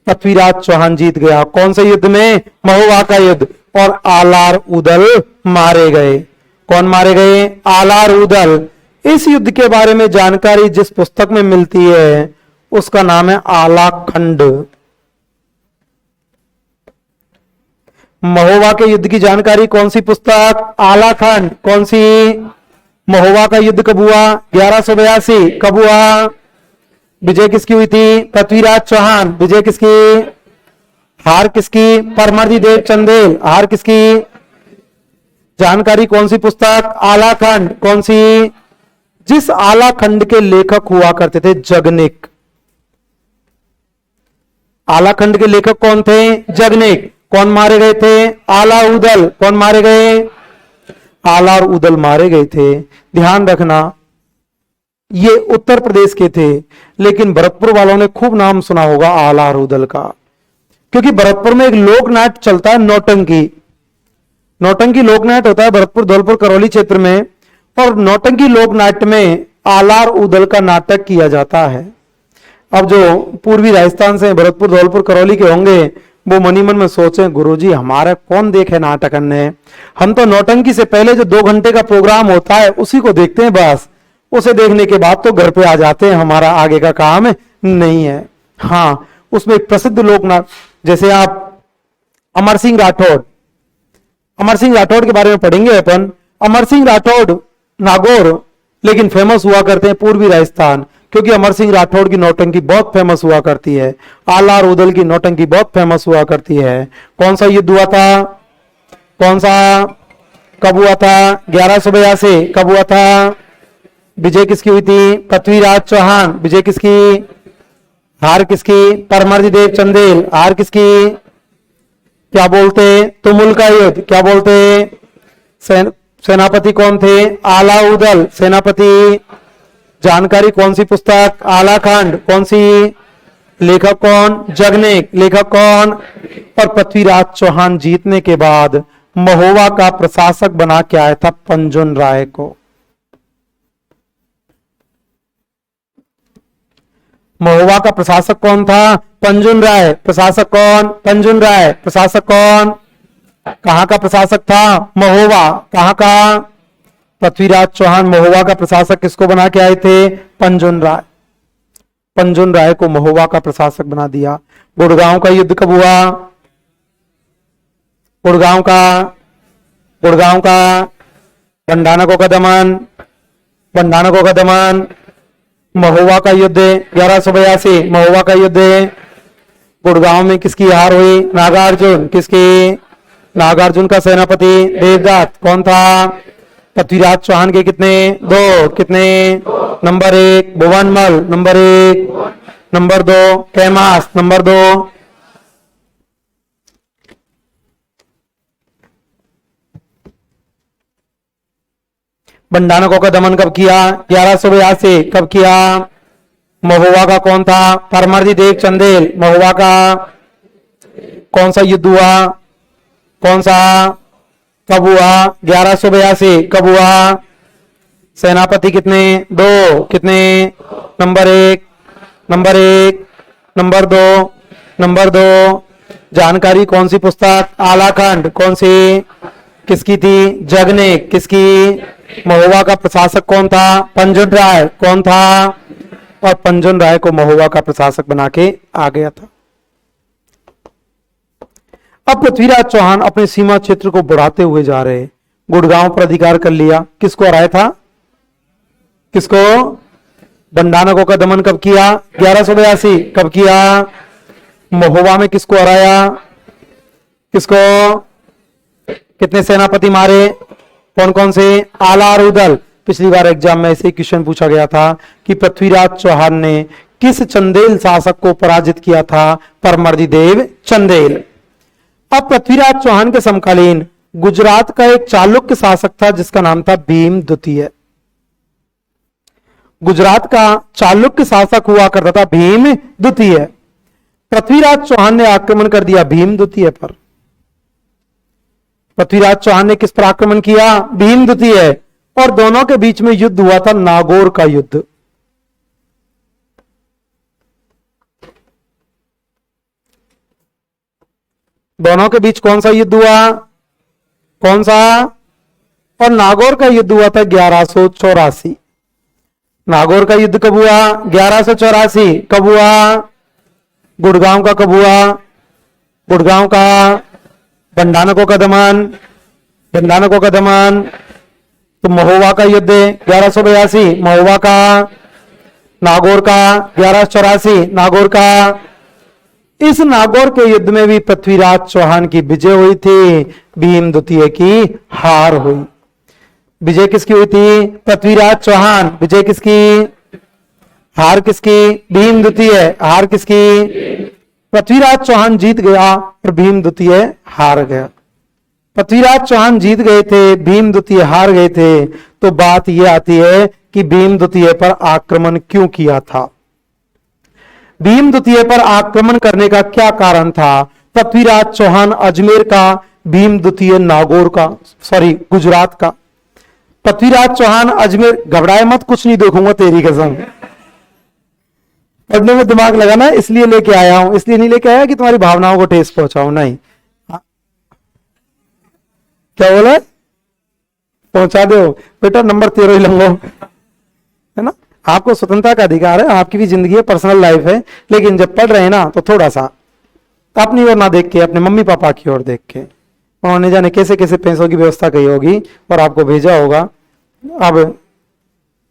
पृथ्वीराज चौहान जीत गया। कौन से युद्ध में? महोबा का युद्ध। और आलार उदल मारे गए। कौन मारे गए? आलार उदल। इस युद्ध के बारे में जानकारी जिस पुस्तक में मिलती है उसका नाम है आलाखंड। महोबा के युद्ध की जानकारी कौन सी पुस्तक? आलाखंड। कौन सी? महोबा का युद्ध कब हुआ? 1182। कब हुआ? विजय किसकी हुई थी? पृथ्वीराज चौहान। विजय किसकी? हार किसकी? परमर्दिदेव चंदेल। हार किसकी? जानकारी कौन सी पुस्तक? आलाखंड। कौन सी? जिस आलाखंड के लेखक हुआ करते थे जगनिक। आलाखंड के लेखक कौन थे? जगनिक। कौन मारे गए थे? आला उदल। कौन मारे गए? आला और उदल मारे गए थे। ध्यान रखना, ये उत्तर प्रदेश के थे, लेकिन भरतपुर वालों ने खूब नाम सुना होगा आला और उदल का, क्योंकि भरतपुर में एक लोक नाट्य चलता है नौटंकी। नौटंकी लोक नाट्य होता है भरतपुर, धौलपुर, करौली क्षेत्र में। और नौटंकी लोक नाट्य में आलार उदल का नाटक किया जाता है। अब जो पूर्वी राजस्थान से भरतपुर, धौलपुर, करौली के होंगे वो मनी मन में सोचे, गुरुजी हमारा कौन देखे नाटक करने, हम तो नौटंकी से पहले जो 2 घंटे का प्रोग्राम होता है उसी को देखते हैं बस। उसे देखने के बाद तो घर पे आ जाते हैं, हमारा आगे का काम नहीं है। हाँ, उसमें एक प्रसिद्ध लोक नाटक, जैसे आप अमर सिंह राठौड़, अमर सिंह राठौड़ के बारे में पढ़ेंगे अपन। अमर सिंह राठौड़ नागौर लेकिन फेमस हुआ करते हैं पूर्वी राजस्थान, क्योंकि अमर सिंह राठौड़ की नौटंकी बहुत फेमस हुआ करती है। आला और उदल की नौटंकी बहुत फेमस हुआ करती है। कौन सा युद्ध हुआ था? कौन सा? कब हुआ था? 1182। कब हुआ था? विजय किसकी हुई थी? पृथ्वीराज चौहान। विजय किसकी? हार किसकी? परमर्दिदेव चंदेल। हार किसकी? क्या बोलते? तुमुल का युद्ध। क्या बोलते? सेनापति कौन थे? आला उदल सेनापति। जानकारी कौन सी पुस्तक? आलाखंड। कौन सी? लेखक कौन? जगनिक। लेखक कौन? और पृथ्वीराज चौहान जीतने के बाद महोबा का प्रशासक बना के आया था पंजुन राय को। महोबा का प्रशासक कौन था? पंजुन राय। प्रशासक कौन? पंजुन राय। प्रशासक कौन? कहां का प्रशासक था? महोबा। कहां का? पृथ्वीराज चौहान महोबा का प्रशासक किसको बना के आए थे? पंजुन राय। पंजुन राय को महोबा का प्रशासक बना दिया। गुड़गांव का युद्ध कब हुआ? गुड़गांव का बंडानकों का दमन, बंडानकों का दमन। महोबा का युद्ध 1182। महोबा का युद्ध। गुड़गांव में किसकी हार हुई? नागार्जुन। किसकी? नागार्जुन का सेनापति देवदत्त। कौन था? पृथ्वीराज चौहान के कितने? 2। कितने? Number 1 Bhuvanmal, number 1। Number 2 Kaimas, number 2। बंडानकों का दमन कब किया? 1182। कब किया? महोबा का कौन था? परमर्दिदेव चंदेल। महोबा का कौन सा युद्ध हुआ? कौन सा? कब हुआ? 1182। कब हुआ? सेनापति कितने? 2। कितने? Number 1, number 1, number 2, number 2। जानकारी कौन सी पुस्तक? आलाखंड। कौन सी? किसकी थी? जगनिक। किसकी? महोबा का प्रशासक कौन था? पंजुन राय। कौन था? और पंजुन राय को महोबा का प्रशासक बना के आ गया था। अब पृथ्वीराज चौहान अपने सीमा क्षेत्र को बढ़ाते हुए जा रहे। गुड़गांव पर अधिकार कर लिया। किसको हराया था? किसको? बंडानकों का दमन कब किया? 1182। कब किया? महोबा में किसको हराया? किसको? कितने सेनापति मारे? कौन कौन से? आला और उदल। पिछली बार एग्जाम में ऐसे क्वेश्चन पूछा गया था कि पृथ्वीराज चौहान ने किस चंदेल शासक को पराजित किया था? परमर्दिदेव चंदेल। अब पृथ्वीराज चौहान के समकालीन गुजरात का एक चालुक्य शासक था जिसका नाम था भीम द्वितीय। गुजरात का चालुक्य शासक हुआ करता था भीम द्वितीय। पृथ्वीराज चौहान ने आक्रमण कर दिया भीम द्वितीय पर। पृथ्वीराज चौहान ने किस पर आक्रमण किया? भीम द्वितीय। और दोनों के बीच में युद्ध हुआ था, नागौर का युद्ध। दोनों के बीच कौन सा युद्ध हुआ? कौन सा? और नागौर का युद्ध हुआ था 1184। नागौर का युद्ध कब हुआ? 1184। कब हुआ? गुड़गांव का कब हुआ? गुड़गांव का बंडानकों का दमन, बंडानकों का दमन। तो महोबा का युद्ध 1182, महोबा का। नागौर का 1184, नागौर का। इस नागौर के युद्ध में भी पृथ्वीराज चौहान की विजय हुई थी, भीम द्वितीय की हार हुई। विजय किसकी हुई थी? पृथ्वीराज चौहान। विजय किसकी? हार किसकी? भीम द्वितीय। हार किसकी? पृथ्वीराज चौहान जीत गया और भीम द्वितीय हार गया। पृथ्वीराज चौहान जीत गए थे, भीम द्वितीय हार गए थे। तो बात यह आती है कि भीम द्वितीय पर आक्रमण क्यों किया था? भीम द्वितीय पर आक्रमण करने का क्या कारण था? पृथ्वीराज चौहान अजमेर का, भीम द्वितीय नागौर का, सॉरी गुजरात का। पृथ्वीराज चौहान अजमेर, घबराए मत, कुछ नहीं देखूंगा तेरी कसम। पढ़ने में दिमाग लगाना इसलिए लेके आया हूं, इसलिए नहीं लेके आया कि तुम्हारी भावनाओं को ठेस पहुंचाऊं, नहीं। क्या बोला? पहुंचा दो बेटा, नंबर 13 ही लंगो, है ना। आपको स्वतंत्रता का अधिकार है, आपकी भी जिंदगी है, पर्सनल लाइफ है, लेकिन जब पढ़ रहे हैं ना तो थोड़ा सा अपनी ओर ना देख के अपने मम्मी पापा की ओर देख के, उन्होंने जाने कैसे कैसे पैसों की व्यवस्था की होगी और आपको भेजा होगा। अब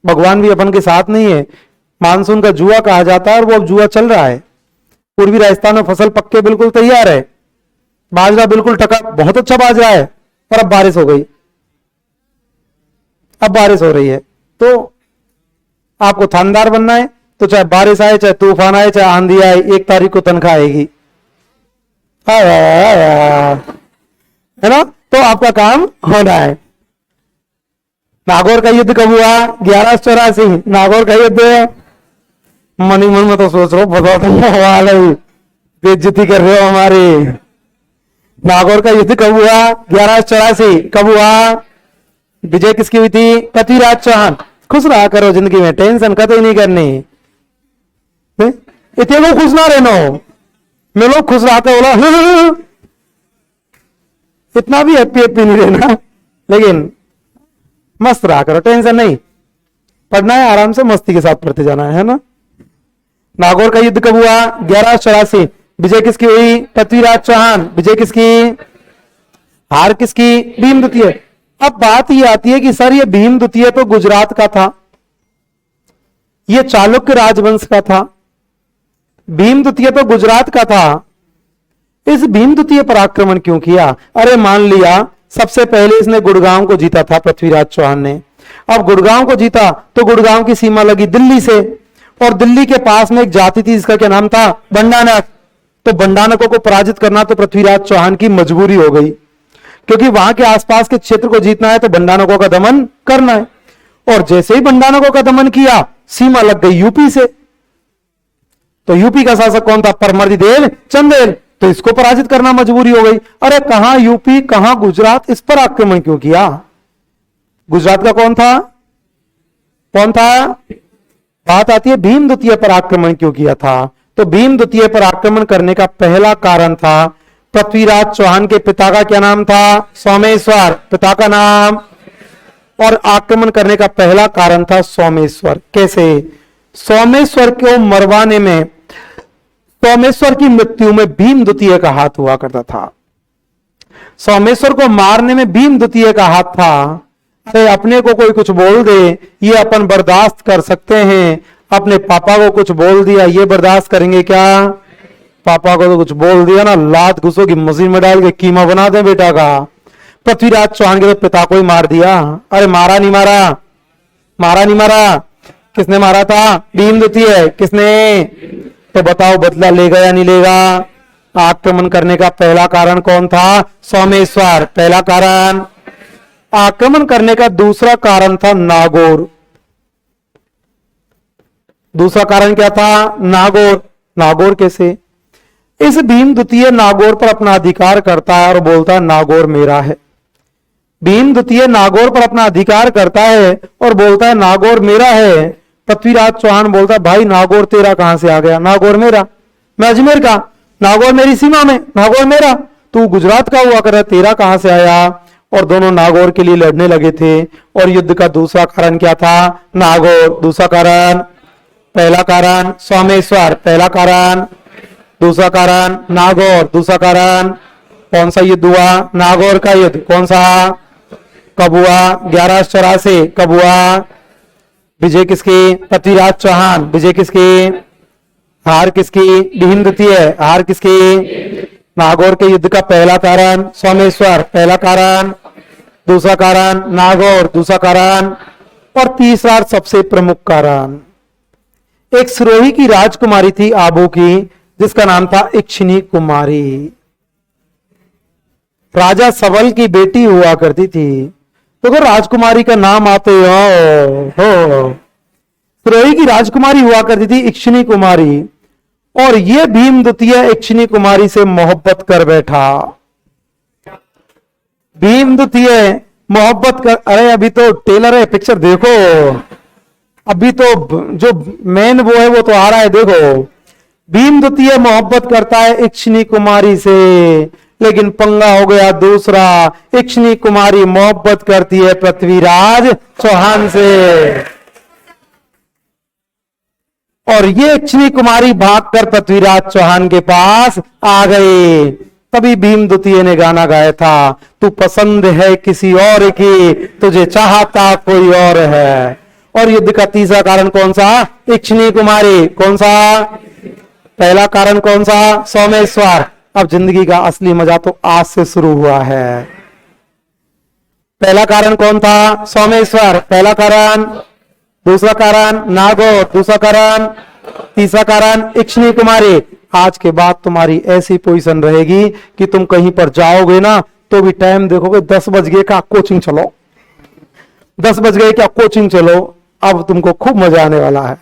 भगवान भी अपन के साथ नहीं है। मानसून का जुआ कहा जाता है और वो अब जुआ चल रहा है। पूर्वी राजस्थान में फसल पक्के बिल्कुल तैयार है, बाजरा बिल्कुल टका, बहुत अच्छा बाजरा है, और अब बारिश हो गई, अब बारिश हो रही है। तो आपको थानेदार बनना है तो चाहे बारिश आए, चाहे तूफान आए, चाहे आंधी आए, 1 तारीख को तनख्वाह आएगी, है ना। तो आपका काम होना है। नागौर का युद्ध कब हुआ? 1184। नागौर का युद्ध, मनी मन में तो सोच रहा हूं बताओ, बेइज्जती कर रहे हो हमारी। नागौर का युद्ध कब हुआ? 1184। कब हुआ? विजय किसकी हुई थी? पृथ्वीराज चौहान। खुश रहा करो जिंदगी में, टेंशन कतई नहीं करनी, इतने लोग खुश ना रहना हो। मैं लोग खुश रहते बोला इतना भी हैप्पी हैप्पी नहीं रहना, लेकिन मस्त रहा करो, टेंशन नहीं। पढ़ना है आराम से, मस्ती के साथ पढ़ते जाना है ना। नागौर का युद्ध कब हुआ? 1184। विजय किसकी हुई? पृथ्वीराज चौहान। विजय किसकी? हार किसकी? भीम द्वितीय। अब बात ये आती है कि सर ये भीम द्वितीय तो गुजरात का था, ये चालुक्य राजवंश का था, भीम द्वितीय तो गुजरात का था, इस भीम द्वितीय पर आक्रमण क्यों किया? अरे मान लिया सबसे पहले इसने गुड़गांव को जीता था पृथ्वीराज चौहान ने। अब गुड़गांव को जीता तो गुड़गांव की सीमा लगी दिल्ली से, और दिल्ली के पास में एक जाति थी जिसका क्या नाम था? बंडानक। तो बंडानकों को पराजित करना तो पृथ्वीराज चौहान की मजबूरी हो गई, क्योंकि वहां के आसपास के क्षेत्र को जीतना है तो बंडानकों का दमन करना है। और जैसे ही बंडानकों का दमन किया, सीमा लग गई यूपी से। तो यूपी का शासक कौन था? परमर्दिदेव चंदेल। तो इसको पराजित करना मजबूरी हो गई। अरे कहां यूपी, कहां गुजरात, इस पर आक्रमण क्यों किया? गुजरात का कौन था? कौन था? बात आती है भीम द्वितीय पर आक्रमण क्यों किया था। तो भीम द्वितीय पर आक्रमण करने का पहला कारण था, पृथ्वीराज चौहान के पिता का क्या नाम था? सोमेश्वर, पिता का नाम। और आक्रमण करने का पहला कारण था सोमेश्वर। कैसे? सोमेश्वर को मरवाने में, सोमेश्वर की मृत्यु में भीम द्वितीय का हाथ हुआ करता था। सोमेश्वर को मारने में भीम द्वितीय का हाथ था। अरे अपने को कोई कुछ बोल दे ये अपन बर्दाश्त कर सकते हैं, अपने पापा को कुछ बोल दिया ये बर्दाश्त करेंगे क्या? पापा को तो कुछ बोल दिया ना, लात घुसो की मशीन में डाल के कीमा बना दे बेटा का। पृथ्वीराज चौहान के तो पिता को ही मार दिया। अरे मारा नहीं मारा, मारा नहीं मारा, किसने मारा था? भीम द्वितीय। किसने? तो बताओ बदला लेगा या नहीं लेगा? आक्रमण करने का पहला कारण कौन था? सोमेश्वर। पहला कारण। आक्रमण करने का दूसरा कारण था नागौर। दूसरा कारण क्या था? नागौर। नागौर कैसे? इस भीम द्वितीय नागौर पर अपना अधिकार करता है और बोलता है नागौर मेरा है। भीम द्वितीय नागौर पर अपना अधिकार करता है और बोलता है नागौर मेरा है। पृथ्वीराज चौहान बोलता है भाई नागौर तेरा कहां से आ गया? नागौर मेरा, मैं अजमेर का, नागौर मेरी सीमा में, नागौर मेरा। तू गुजरात का हुआ कर, तेरा कहां से आया? और दोनों नागौर के लिए लड़ने लगे थे। और युद्ध का दूसरा कारण क्या था? नागौर। दूसरा कारण। पहला कारण सोमेश्वर, पहला कारण। दूसरा कारण नागौर, दूसरा कारण। कौन सा युद्ध हुआ? नागौर का युद्ध। कौन सा? कब हुआ? 1184। कब हुआ? विजय किसकी? पृथ्वीराज चौहान। विजय किसकी? हार किसकी? भीम द्वितीय। हार किसकी? नागौर के युद्ध का पहला कारण सोमेश्वर, पहला कारण। दूसरा कारण नागौर, दूसरा कारण। और तीसरा सबसे प्रमुख कारण, एक सिरोही की राजकुमारी थी आबू की, जिसका नाम था इक्षिणी कुमारी। राजा सबल की बेटी हुआ करती थी। तो अगर राजकुमारी का नाम आते हो, सिरोही की राजकुमारी हुआ करती थी इक्षिणी कुमारी। और यह भीम द्वितीय इक्षिणी कुमारी से मोहब्बत कर बैठा। भीम द्वितीय मोहब्बत कर, अरे अभी तो टेलर है, पिक्चर देखो, अभी तो जो मेन वो है वो तो आ रहा है, देखो। भीम द्वितीय मोहब्बत करता है इक्षिणी कुमारी से, लेकिन पंगा हो गया दूसरा। इक्षिणी कुमारी मोहब्बत करती है पृथ्वीराज चौहान से, और ये इक्षिणी कुमारी भागकर पृथ्वीराज चौहान के पास आ गई। तभी भीम द्वितीय ने गाना गाया था, तू पसंद है किसी और की, तुझे चाहता कोई और है। और युद्ध का तीसरा कारण कौन सा? इक्षिणी कुमारी। कौन सा? पहला कारण कौन सा? सोमेश्वर। अब जिंदगी का असली मजा तो आज से शुरू हुआ है। पहला कारण कौन था? सोमेश्वर, पहला कारण। दूसरा कारण नागौर, दूसरा कारण। तीसरा कारण इक्षिणी कुमारी। आज के बाद तुम्हारी ऐसी पोजीशन रहेगी कि तुम कहीं पर जाओगे ना तो भी टाइम देखोगे 10 बज गए क्या, कोचिंग चलो, 10 बज गए क्या, कोचिंग चलो। अब तुमको खूब मजा आने वाला है।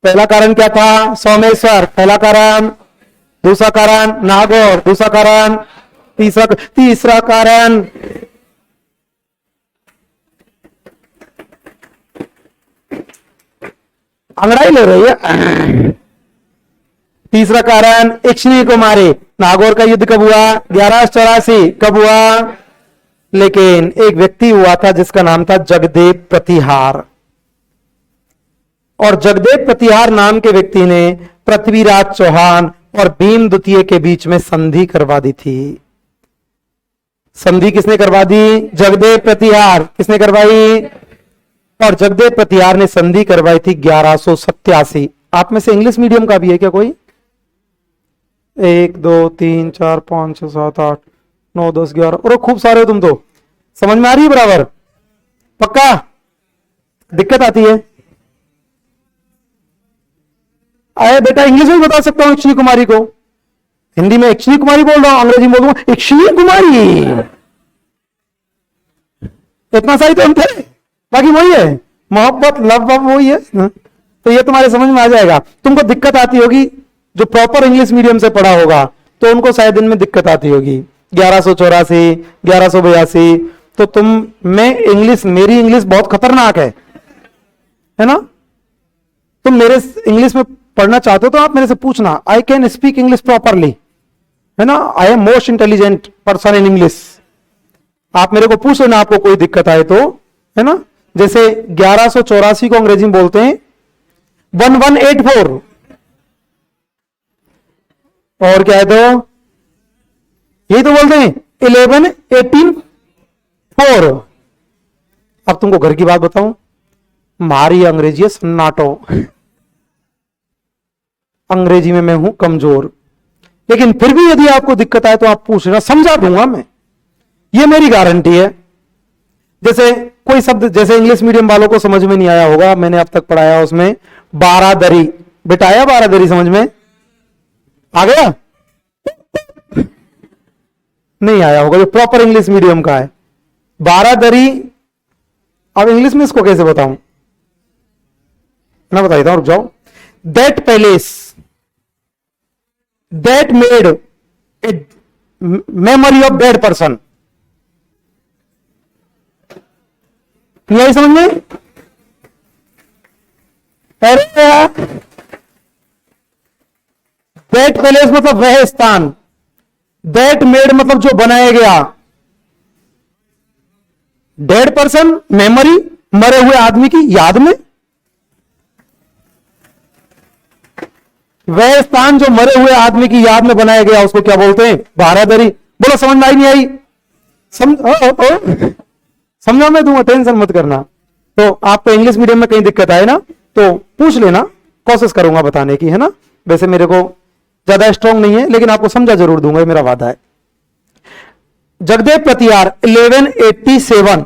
पहला कारण क्या था? सोमेश्वर, पहला कारण। दूसरा कारण नागौर, दूसरा कारण। तीसरा कारण अंगड़ाई ले रही है। तीसरा कारण इक्षिणी कुमारी। नागौर का युद्ध कब हुआ? 1184। कब हुआ? लेकिन एक व्यक्ति हुआ था जिसका नाम था जगदेव प्रतिहार, और जगदेव प्रतिहार नाम के व्यक्ति ने पृथ्वीराज चौहान और भीम द्वितीय के बीच में संधि करवा दी थी। संधि किसने करवा दी? जगदेव प्रतिहार। किसने करवाई? और जगदेव प्रतिहार ने संधि करवाई थी 1187। आप में से इंग्लिश मीडियम का भी है क्या कोई? 1 2 3 4 5 6 7 8 9 10 11, और खूब सारे हो तुम तो। समझ में आ रही है बराबर? पक्का? दिक्कत आती है? अरे बेटा इंग्लिश में बता सकता हूं इक्षिणी कुमारी को, हिंदी में इक्षिणी कुमारी बोल रहा हूं, अंग्रेजी में बोलूंगा इक्षिणी कुमारी। इतना सही तो हम थे, बाकी वही है, मोहब्बत लव वही है। तो ये तुम्हारे समझ में आ जाएगा। तुमको दिक्कत आती होगी जो प्रॉपर इंग्लिश मीडियम से पढ़ा होगा, तो उनको शायद इनमें दिक्कत आती होगी। 1184, 1182, तो तुम में इंग्लिश, मेरी इंग्लिश बहुत खतरनाक है ना? तुम मेरे इंग्लिश में पढ़ना चाहते हो तो आप मेरे से पूछना, I can speak English properly, है ना? I am most intelligent person in English. आप मेरे को पूछ लेना आपको कोई दिक्कत आए तो, है ना? जैसे 1184 को अंग्रेजी में बोलते हैं 1184, और क्या है तो यही तो बोलते हैं 1184। अब तुमको घर की बात बताऊं, मारी अंग्रेजी है सन्नाटो, अंग्रेजी में मैं हूं कमजोर। लेकिन फिर भी यदि आपको दिक्कत आए तो आप पूछ लेना, समझा दूंगा मैं, ये मेरी गारंटी है। जैसे कोई शब्द, जैसे इंग्लिश मीडियम वालों को समझ में नहीं आया होगा, मैंने अब तक पढ़ाया उसमें बारादरी, बेटा आया बारादरी समझ में आ गया? नहीं आया होगा, जो प्रॉपर इंग्लिश मीडियम का है। बारादरी, अब इंग्लिश में इसको कैसे बताऊं, मैं बताता हूं, रुक जाओ। That palace that made a memory of dead person, यही समझ में? अरे यार, दैट पैलेस मतलब वह स्थान, दैट मेड मतलब जो बनाया गया, डेड पर्सन मेमोरी, मरे हुए आदमी की याद में, वह स्थान जो मरे हुए आदमी की याद में बनाया गया उसको क्या बोलते हैं? बारादरी। बोलो समझ में आई नहीं आई? समझा मैं दूंगा, टेंशन मत करना। तो आपको इंग्लिश मीडियम में कहीं दिक्कत आए ना तो पूछ लेना, कोशिश करूंगा बताने की, है ना। वैसे मेरे को ज्यादा स्ट्रांग नहीं है, लेकिन आपको समझा जरूर दूंगा, ये मेरा वादा है। जगदेव प्रतिहार 1187,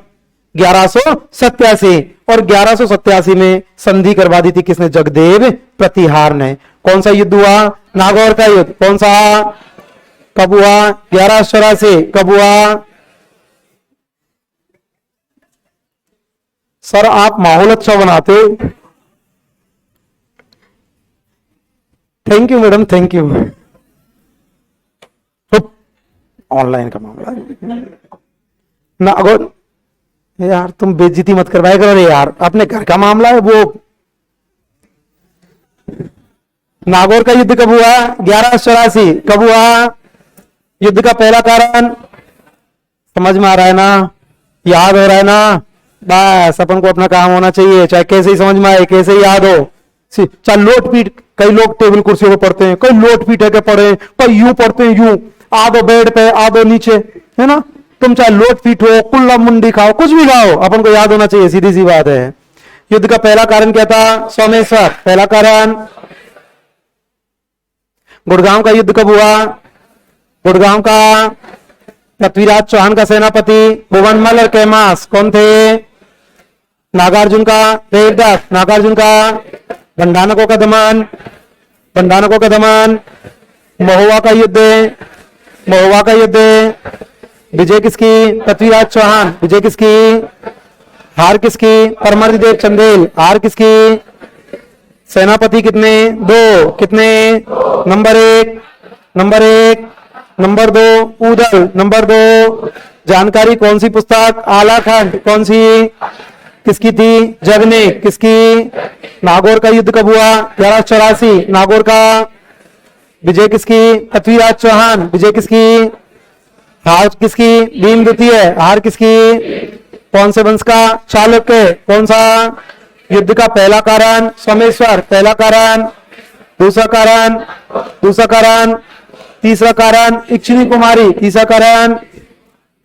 1187, और 1187 में संधि करवा दी थी किसने? जगदेव प्रतिहार ने। कौन सा युद्ध हुआ? नागौर का युद्ध। कौन सा? कब हुआ? 1184। कब हुआ? सर आप माहौल अच्छा बनाते हो, thank you madam, thank you. Online का मामला नागौर, यार तुम बेइज्जती मत करवाया करो यार, अपने घर का मामला है वो। नागौर का युद्ध कब हुआ? 1184। कब हुआ? युद्ध का पहला कारण समझ में आ रहा है ना? याद हो रहा है ना? बस अपन को अपना काम होना चाहिए, चाहे कैसे ही समझ में आए, कैसे ही याद हो। चाहे लोट पीट, कई लोग टेबल कुर्सी पे पढ़ते हैं, कई लोट पीट है पढ़े, कई यूं पढ़ते हैं, यूं आधो बेड पे आधो नीचे, है ना। तुम चाहे लोट पीट हो, कुल्ला मुंडी खाओ, कुछ भी खाओ, अपन को याद होना चाहिए, सीधी सी बात है। युद्ध का पहला कारण क्या था? सोमेश्वर। पहला कारण। गुड़गांव का युद्ध कब हुआ? गुड़गांव का पृथ्वीराज चौहान का सेनापति भुवनमल और कैमास कौन थे? नागार्जुन का देवदास, नागार्जुन का भंडानकों का दमन, भंडानकों का दमन। महुआ का युद्ध, महुआ का युद्ध, विजय किसकी? पृथ्वीराज चौहान। विजय किसकी? हार किसकी? परमर्दिदेव चंदेल। हार किसकी? सेनापति कितने? 2। कितने? Number 1, number 1, number 2 Udal, number 2 जानकारी। कौन सी पुस्तक? आलाखंड। कौन सी? किसकी थी? जगने। किसकी? नागौर का युद्ध कब हुआ? 1184। नागौर का विजय किसकी? पृथ्वीराज चौहान। विजय किसकी? हार किसकी? भीम द्वितीय। हार किसकी? कौन से वंश का? चालुक्य। कौन सा? युद्ध का पहला कारण सोमेश्वर। पहला कारण। दूसरा कारण, दूसरा कारण। तीसरा कारण इक्षिणी कुमारी। तीसरा कारण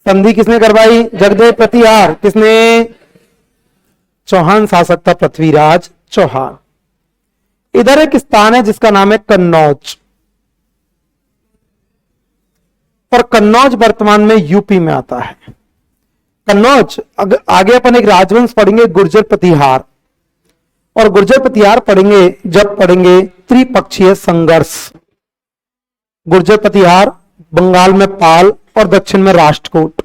संधि किसने करवाई? जगदेव प्रतिहार। किसने? चौहान शासक था पृथ्वीराज चौहान। इधर एक स्थान है जिसका नाम है कन्नौज, और कन्नौज वर्तमान में यूपी में आता है। कन्नौज आगे अपन एक राजवंश पढ़ेंगे गुर्जर प्रतिहार, और गुर्जर प्रतिहार पढ़ेंगे जब पढ़ेंगे त्रिपक्षीय संघर्ष। गुर्जर प्रतिहार बंगाल में पाल और दक्षिण में राष्ट्रकूट।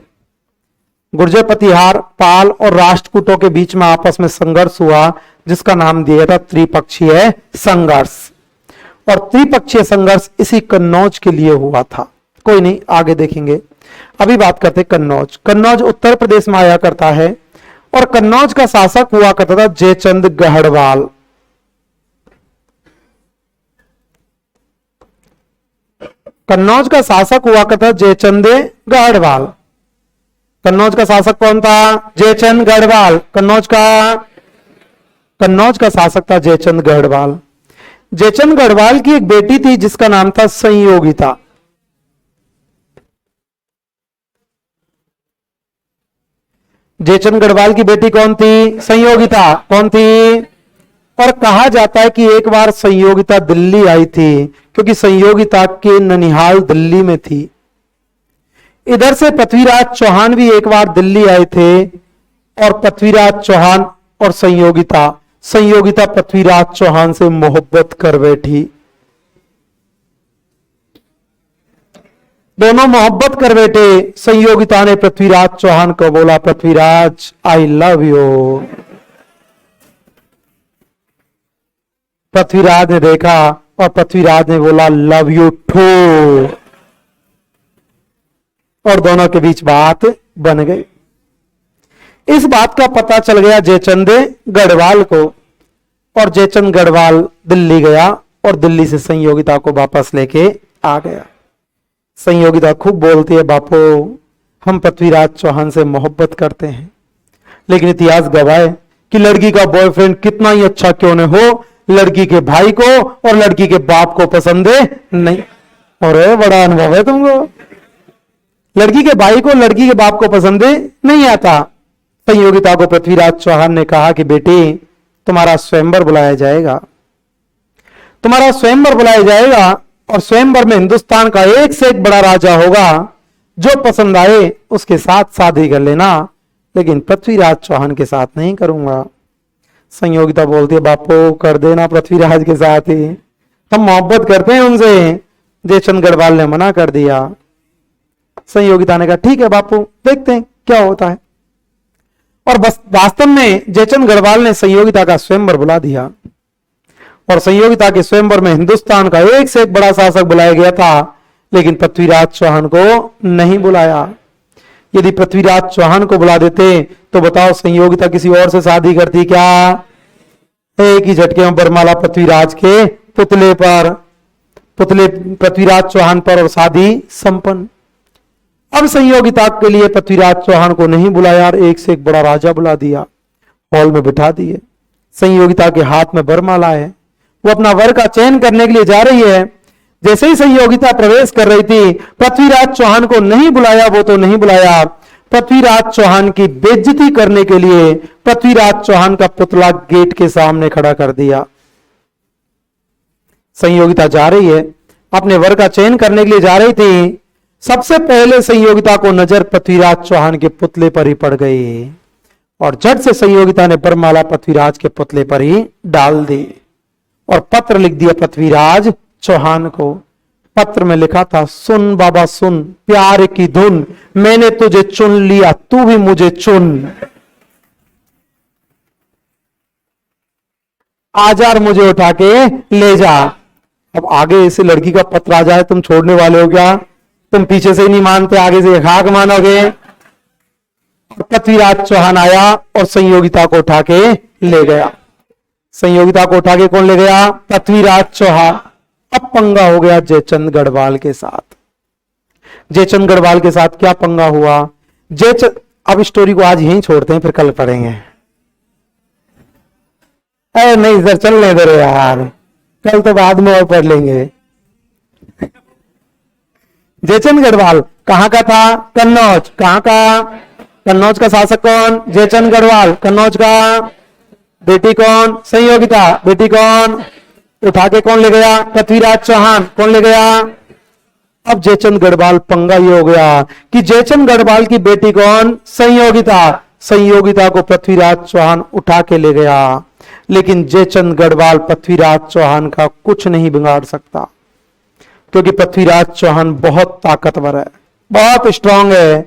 गुर्जर प्रतिहार पाल और राष्ट्रकूटों के बीच में आपस में संघर्ष हुआ जिसका नाम दिया था त्रिपक्षीय संघर्ष। और त्रिपक्षीय संघर्ष इसी कन्नौज के लिए हुआ था। कोई नहीं, आगे देखेंगे। अभी बात करते कन्नौज। कन्नौज उत्तर प्रदेश में आया करता है, और कन्नौज का शासक हुआ करता था जयचंद गढ़वाल। कन्नौज का शासक हुआ करता जयचंद गढ़वाल। कन्नौज का शासक कौन था? जयचंद गढ़वाल। कन्नौज का शासक था जयचंद गढ़वाल। जयचंद गढ़वाल की एक बेटी थी जिसका नाम था संयोगिता। जयचंद गढ़वाल की बेटी कौन थी? संयोगिता। कौन थी? और कहा जाता है कि एक बार संयोगिता दिल्ली आई थी, क्योंकि संयोगिता के ननिहाल दिल्ली में थी। इधर से पृथ्वीराज चौहान भी एक बार दिल्ली आए थे, और पृथ्वीराज चौहान और संयोगिता पृथ्वीराज चौहान से मोहब्बत कर बैठी। दोनों मोहब्बत कर बैठे। संयोगिता ने पृथ्वीराज चौहान को बोला, Prithviraj I love you. Prithviraj ने देखा और पृथ्वीराज ने बोला, लव यू टू। और दोनों के बीच बात बन गई। इस बात का पता चल गया जयचंद गढ़वाल को, और जयचंद गढ़वाल दिल्ली गया और दिल्ली से संयोगिता को वापस लेके आ गया। संयोगिता खूब बोलती है, बापू हम पृथ्वीराज चौहान से मोहब्बत करते हैं, लेकिन इतिहास गवाह है कि लड़की का बॉयफ्रेंड कितना ही अच्छा क्यों न हो, लड़की के भाई को और लड़की के बाप को पसंद है नहीं। और बड़ा अनुभव है तुमको। लड़की के भाई को लड़की के बाप को पसंद नहीं आता। संयोगिता को पृथ्वीराज चौहान ने कहा कि बेटी तुम्हारा स्वयंवर बुलाया जाएगा, तुम्हारा स्वयंवर बुलाया जाएगा, और स्वयंवर में हिंदुस्तान का एक से एक बड़ा राजा होगा, जो पसंद आए उसके साथ शादी कर लेना, लेकिन पृथ्वीराज चौहान के साथ नहीं करूंगा। संयोगिता बोलती है, बापू कर देना पृथ्वीराज के साथ ही, हम मोहब्बत करते हैं उनसे। जयचंद गढ़वाल ने मना कर दिया। संयोगिता ने कहा ठीक है बापू, देखते हैं क्या होता है। और बस वास्तव में जयचंद गढ़वाल ने संयोगिता का स्वयंवर बुला दिया, और संयोगिता के स्वयंवर में हिंदुस्तान का एक से एक बड़ा शासक बुलाया गया था, लेकिन पृथ्वीराज चौहान को नहीं बुलाया। यदि पृथ्वीराज चौहान को बुला देते तो बताओ संयोगिता किसी और से शादी करती क्या? एक ही झटके में बरमाला पृथ्वीराज के पुतले पृथ्वीराज चौहान पर, और शादी संपन्न। अब संयोगिता के लिए पृथ्वीराज चौहान को नहीं बुलाया और एक से एक बड़ा राजा बुला दिया, हॉल में बिठा दिए। संयोगिता के हाथ में वरमाला है, वो अपना वर का चयन करने के लिए जा रही है। जैसे ही संयोगिता प्रवेश कर रही थी, पृथ्वीराज चौहान को नहीं बुलाया, वो तो नहीं बुलाया, पृथ्वीराज चौहान की बेइज्जती करने के लिए पृथ्वीराज चौहान का पुतला गेट के सामने खड़ा कर दिया। संयोगिता जा रही है, अपने वर का चयन करने के लिए जा रही थी। सबसे पहले संयोगिता को नजर पृथ्वीराज चौहान के पुतले पर ही पड़ गई, और झट से संयोगिता ने वरमाला पृथ्वीराज के पुतले पर ही डाल दी, और पत्र लिख दिया पृथ्वीराज चौहान को। पत्र में लिखा था, सुन बाबा सुन, प्यार की धुन, मैंने तुझे चुन लिया, तू भी मुझे चुन। आजा और मुझे उठा के ले जा। अब आगे इसे लड़की का पत्र आ जाए, तुम छोड़ने वाले हो क्या? तुम पीछे से ही नहीं मानते, आगे से खाक मानोगे। पृथ्वीराज चौहान आया और संयोगिता को उठा के ले गया। संयोगिता को उठा के कौन ले गया? पृथ्वीराज चौहान। अब पंगा हो गया जयचंद गढ़वाल के साथ। जयचंद गढ़वाल के साथ क्या पंगा हुआ? अब स्टोरी को आज यहीं छोड़ते हैं, फिर कल पढ़ेंगे। अरे नहीं सर, चलने दे रहे यार, कल तो बाद में और पढ़ लेंगे। जयचंद गढ़वाल कहां का था? कन्नौज। कहां का? कन्नौज का शासक कौन? जयचंद गढ़वाल। कन्नौज का बेटी कौन? संयोगिता। बेटी कौन? उठा के कौन ले गया? पृथ्वीराज चौहान। कौन ले गया? अब जयचंद गढ़वाल पंगा ये हो गया कि जयचंद गढ़वाल की बेटी कौन? संयोगिता। संयोगिता को पृथ्वीराज चौहान उठा के ले गया, लेकिन जयचंद गढ़वाल पृथ्वीराज चौहान का कुछ नहीं बिगाड़ सकता, क्योंकि पृथ्वीराज चौहान बहुत ताकतवर है, बहुत स्ट्रांग है,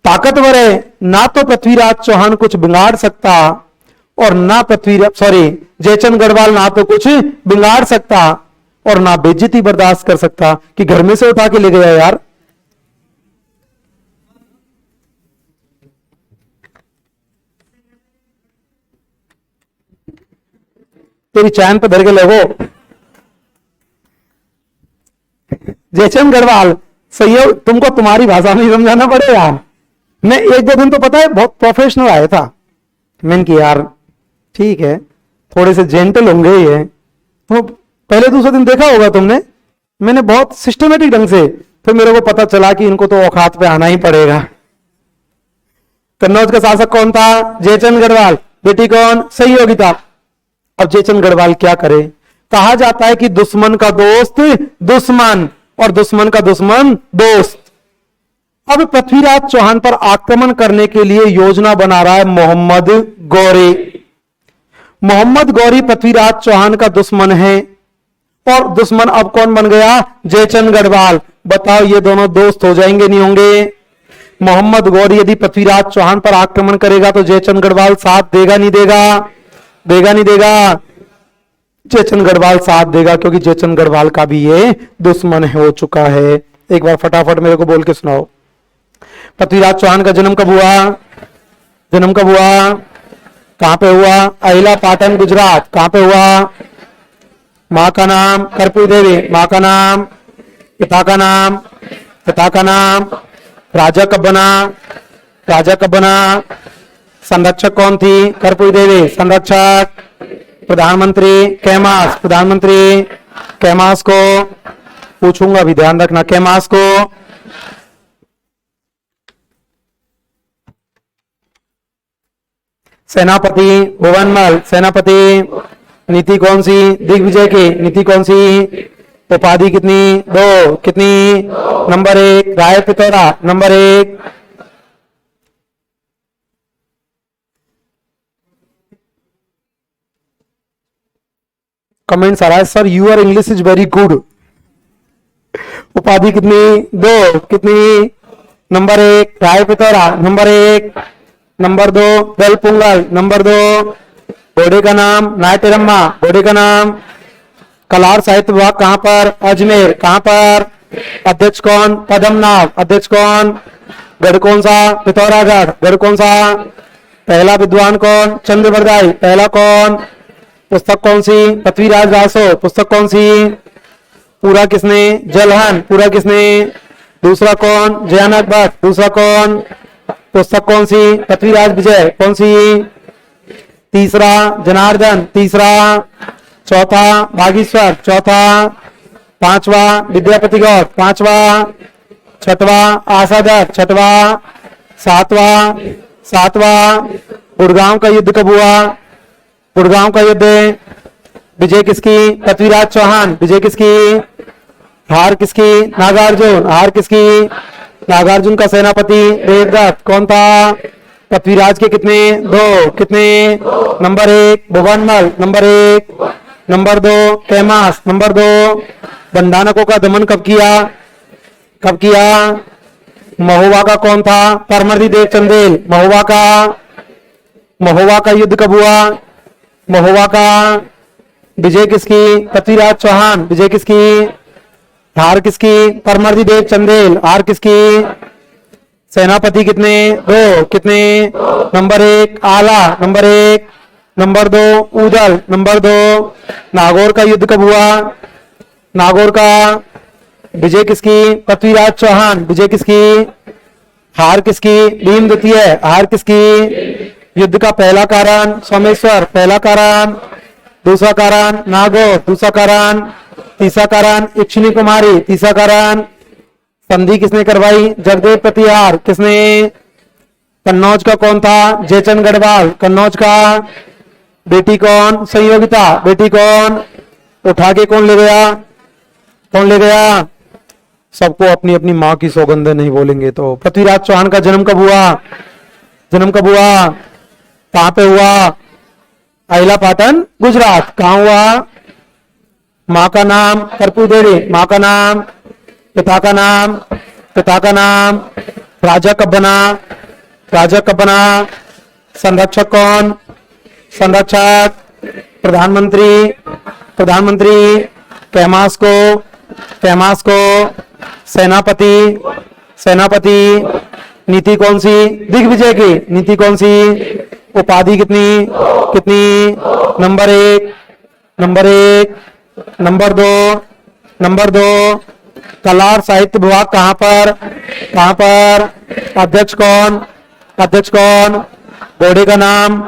ताकतवर है। ना तो पृथ्वीराज चौहान कुछ बिगाड़ सकता, और ना जयचंद गढ़वाल ना तो कुछ बिगाड़ सकता और ना बेइज्जती बर्दाश्त कर सकता कि घर में से उठा के ले गया यार। तेरी चैन पे धर के लगो। जयचंद गढ़वाल सहयोग, तुमको तुम्हारी भाषा में समझाना पड़ेगा। मैं एक दो दिन तो पता है बहुत प्रोफेशनल आया था, मैंने कि यार ठीक है थोड़े से जेंटल होंगे ये, तो पहले दूसरे दिन देखा होगा तुमने, मैंने बहुत सिस्टमेटिक ढंग से, फिर मेरे को पता चला कि इनको तो औकात पे आना ही पड़ेगा। कन्नौज का शासक कौन था? जयचंद गढ़वाल। बेटी कौन? संयोगिता। अब जयचंद गढ़वाल क्या करे? कहा जाता है कि दुश्मन का दोस्त दुश्मन और दुश्मन का दुश्मन दोस्त। अब पृथ्वीराज चौहान पर आक्रमण करने के लिए योजना बना रहा है मोहम्मद गौरी। मोहम्मद गौरी पृथ्वीराज चौहान का दुश्मन है और दुश्मन अब कौन बन गया? जयचंद गढ़वाल। बताओ ये दोनों दोस्त हो जाएंगे नहीं होंगे? मोहम्मद गौरी यदि पृथ्वीराज चौहान पर आक्रमण करेगा तो जयचंद गढ़वाल साथ देगा नहीं देगा? देगा नहीं देगा? जयचंद गढ़वाल साथ देगा क्योंकि जयचंद गढ़वाल का भी ये दुश्मन हो चुका है। एक बार फटाफट मेरे को बोल के सुनाओ, पृथ्वीराज चौहान का जन्म कब हुआ? जन्म कब हुआ? कहां पे हुआ? अहिला पाटन गुजरात। कहां पे हुआ? मां का नाम कर्पूरी देवी, मां का नाम, पिता का नाम, पिता का नाम, राजा कब बना? राजा कब बना? संरक्षक कौन थी? कर्पूरी देवी संरक्षक। प्रधानमंत्री कैमास, प्रधानमंत्री कैमास को पूछूंगा भी, ध्यान रखना कैमास को। सेनापति भुवनमल, सेनापति। नीति कौन सी? दिग्विजय की। नीति कौन सी? उपाधि कितनी? 2। कितनी? Number 1 Rai Pithora, number 1। Comments आ रहा है sir your English is very good. उपाधि कितनी? 2। कितनी? Number 1 Rai Pithora, number 1। Number 2 Velpungal, number 2। घोड़े का नाम नायटिरम्मा, घोड़े का नाम। कलार साहित्य विभाग कहां पर? अजमेर। कहां पर? अध्यक्ष कौन? पद्मनाभ। अध्यक्ष कौन? गढ़ कौन सा? पिथौरागढ़। गढ़ कौन सा? पहला विद्वान कौन? चंद्रवरदाई। पहला कौन? पुस्तक कौन सी? पृथ्वीराज रासो। पुस्तक कौन सी? पूरा किसने? जलहन। पूरा किसने? दूसरा कौन? जयानक भट्ट। दूसरा कौन? पुस्तक कौन सी? पृथ्वीराज विजय। कौन सी? तीसरा जनार्दन। तीसरा। चौथा भागीश्वर। चौथा। पांचवा विद्यापति गौड़। पांचवा। छठवा आशादत्त। छठवा। सातवा गुड़गांव का युद्ध कब हुआ? गुड़गांव का युद्ध। विजय किसकी? पृथ्वीराज चौहान। विजय किसकी? हार किसकी? नागार्जुन। हार किसकी? नागार्जुन का सेनापति देवदत्त। कौन था? पृथ्वीराज के कितने? 2। कितने? Number 1 Bhuvanmal, number 1। Number 2 Kaimas, number 2। बंडानकों का दमन कब किया? कब किया? महोबा का कौन था? परमर्दी देव चंदेल। महोबा का युद्ध कब हुआ? महोबा का विजय किसकी? पृथ्वीराज चौहान। विजय किसकी? हार किसकी? परमर्दी देव चंदेल। हार किसकी? सेनापति कितने? 2। कितने? नंबर 1 आला, number 1। Number 2 Udal, number 2। Nagaur का युद्ध कब हुआ? नागौर का विजय किसकी? पृथ्वीराज चौहान। विजय किसकी? हार किसकी? भीम द्वितीय। हार किसकी? युद्ध का पहला कारण सोमेश्वर। पहला कारण। दूसरा कारण नागौर। दूसरा कारण। तीसरा कारण इक्षिणी कुमारी। तीसरा कारण। संधि किसने करवाई? जगदेव प्रतिहार। किसने? कन्नौज का कौन था? जयचंद गढ़वाल। कन्नौज का बेटी कौन? संयोगिता। बेटी कौन? उठा के कौन ले गया? कौन ले गया? सबको अपनी अपनी मां की सौगंधे नहीं बोलेंगे तो। पृथ्वीराज चौहान का जन्म कब हुआ? जन्म कब हुआ? कहां पे हुआ? अहिला पाटन गुजरात। कहां हुआ? मां का नाम कर्पूरी देवी। मां का नाम, पिता का नाम, पिता का नाम। राजा कब बना? राजा कब बना? संरक्षक कौन? संरक्षक प्रधानमंत्री। प्रधानमंत्री कैमास को, कैमास को। सेनापति, सेनापति। नीति कौन सी? दिग्विजय की। नीति कौन सी? उपाधि कितनी? कितनी? Number 1, number 1। Number 2, number 2। कलार साहित्य विभाग कहां पर? कहां पर? अध्यक्ष कौन? अध्यक्ष कौन? घोड़े का नाम,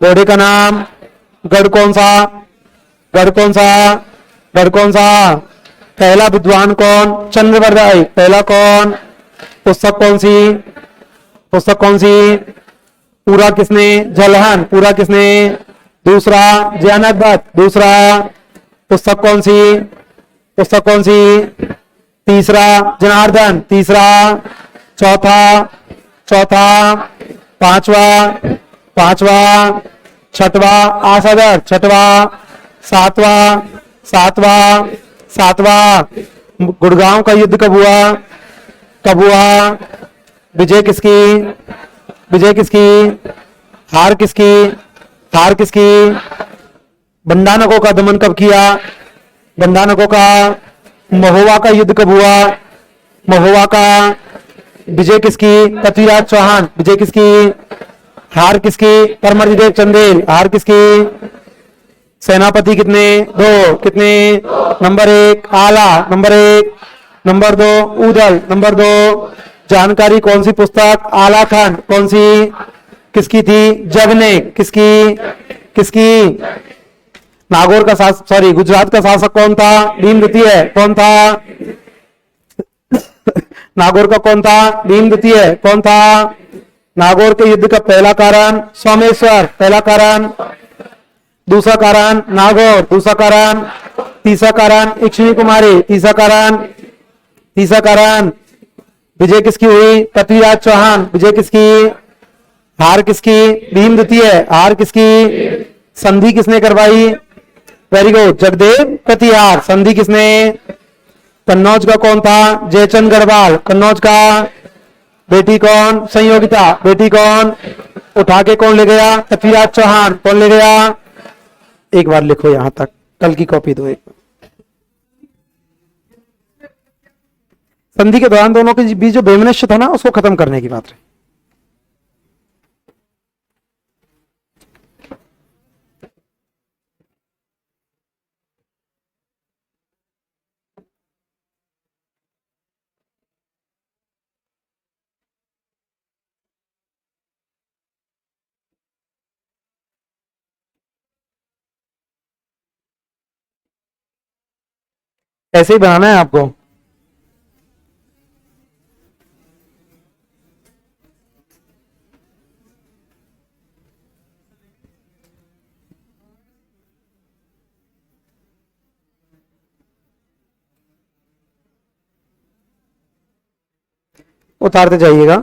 घोड़े का नाम। गढ़ कौन सा? गढ़ कौन सा? गढ़ कौन सा? पहला विद्वान कौन? चंद्रवरदाई। पहला कौन? पुस्तक कौन सी? पुस्तक कौन सी? पूरा किसने? जलहन। पूरा किसने? दूसरा जयानक भट्ट, दूसरा पुस्तक कौन सी, पुस्तक कौन सी, तीसरा जनार्दन, तीसरा, चौथा, चौथा, पांचवा, पांचवा, छठवा आसादर, छठवा, सातवा, सातवा, सातवा, गुड़गांव का युद्ध कब हुआ, कब हुआ, विजय किसकी, विजय किसकी, हार किसकी, हार किसकी, बंडानकों का दमन कब किया, बंडानकों का, महोवा का युद्ध कब हुआ, महोवा का, विजय किसकी, पृथ्वीराज चौहान, विजय किसकी, हार किसकी, परमजिदेव चंदेल, हार किसकी, सेनापति कितने, दो, कितने, नंबर एक आला, नंबर एक, नंबर दो उदल, नंबर दो जानकारी कौन सी पुस्तक, आला खान कौन सी, किसकी थी, जग ने, किसकी, किसकी, नागौर का शासक, सॉरी गुजरात का शासक कौन था, भीम द्वितीय, कौन था, नागौर का कौन था, भीम द्वितीय, कौन था, नागौर के युद्ध का पहला कारण सोमेश्वर, पहला कारण, दूसरा कारण नागौर, दूसरा कारण, तीसरा कारण इक्ष्मी कुमारी, तीसरा कारण, तीसरा कारण विजय किसकी हुई, पृथ्वीराज चौहान, विजय किसकी, हार किसकी, भीम द्वितीय, हार किसकी, संधि किसने करवाई, वेरी गुड जगदेव प्रतिहार, संधि किसने, कन्नौज का कौन था, जयचंद गढ़वाल, कन्नौज का, बेटी कौन, संयोगिता, बेटी कौन, उठा के कौन ले गया, पृथ्वीराज चौहान, कौन ले गया, एक बार लिखो यहां तक, कल की कॉपी दो एक। संधि के दौरान दोनों के बीच जो वैमनस्य था ना, उसको खत्म करने की बात रही। ऐसे ही बनाना है आपको। उतारते जाइएगा।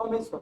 सोमेश्वर।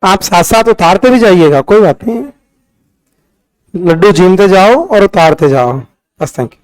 आप साथ साथ उतारते भी जाइएगा, कोई बात नहीं, लड्डू झीमते जाओ और उतारते जाओ, बस। Thank you.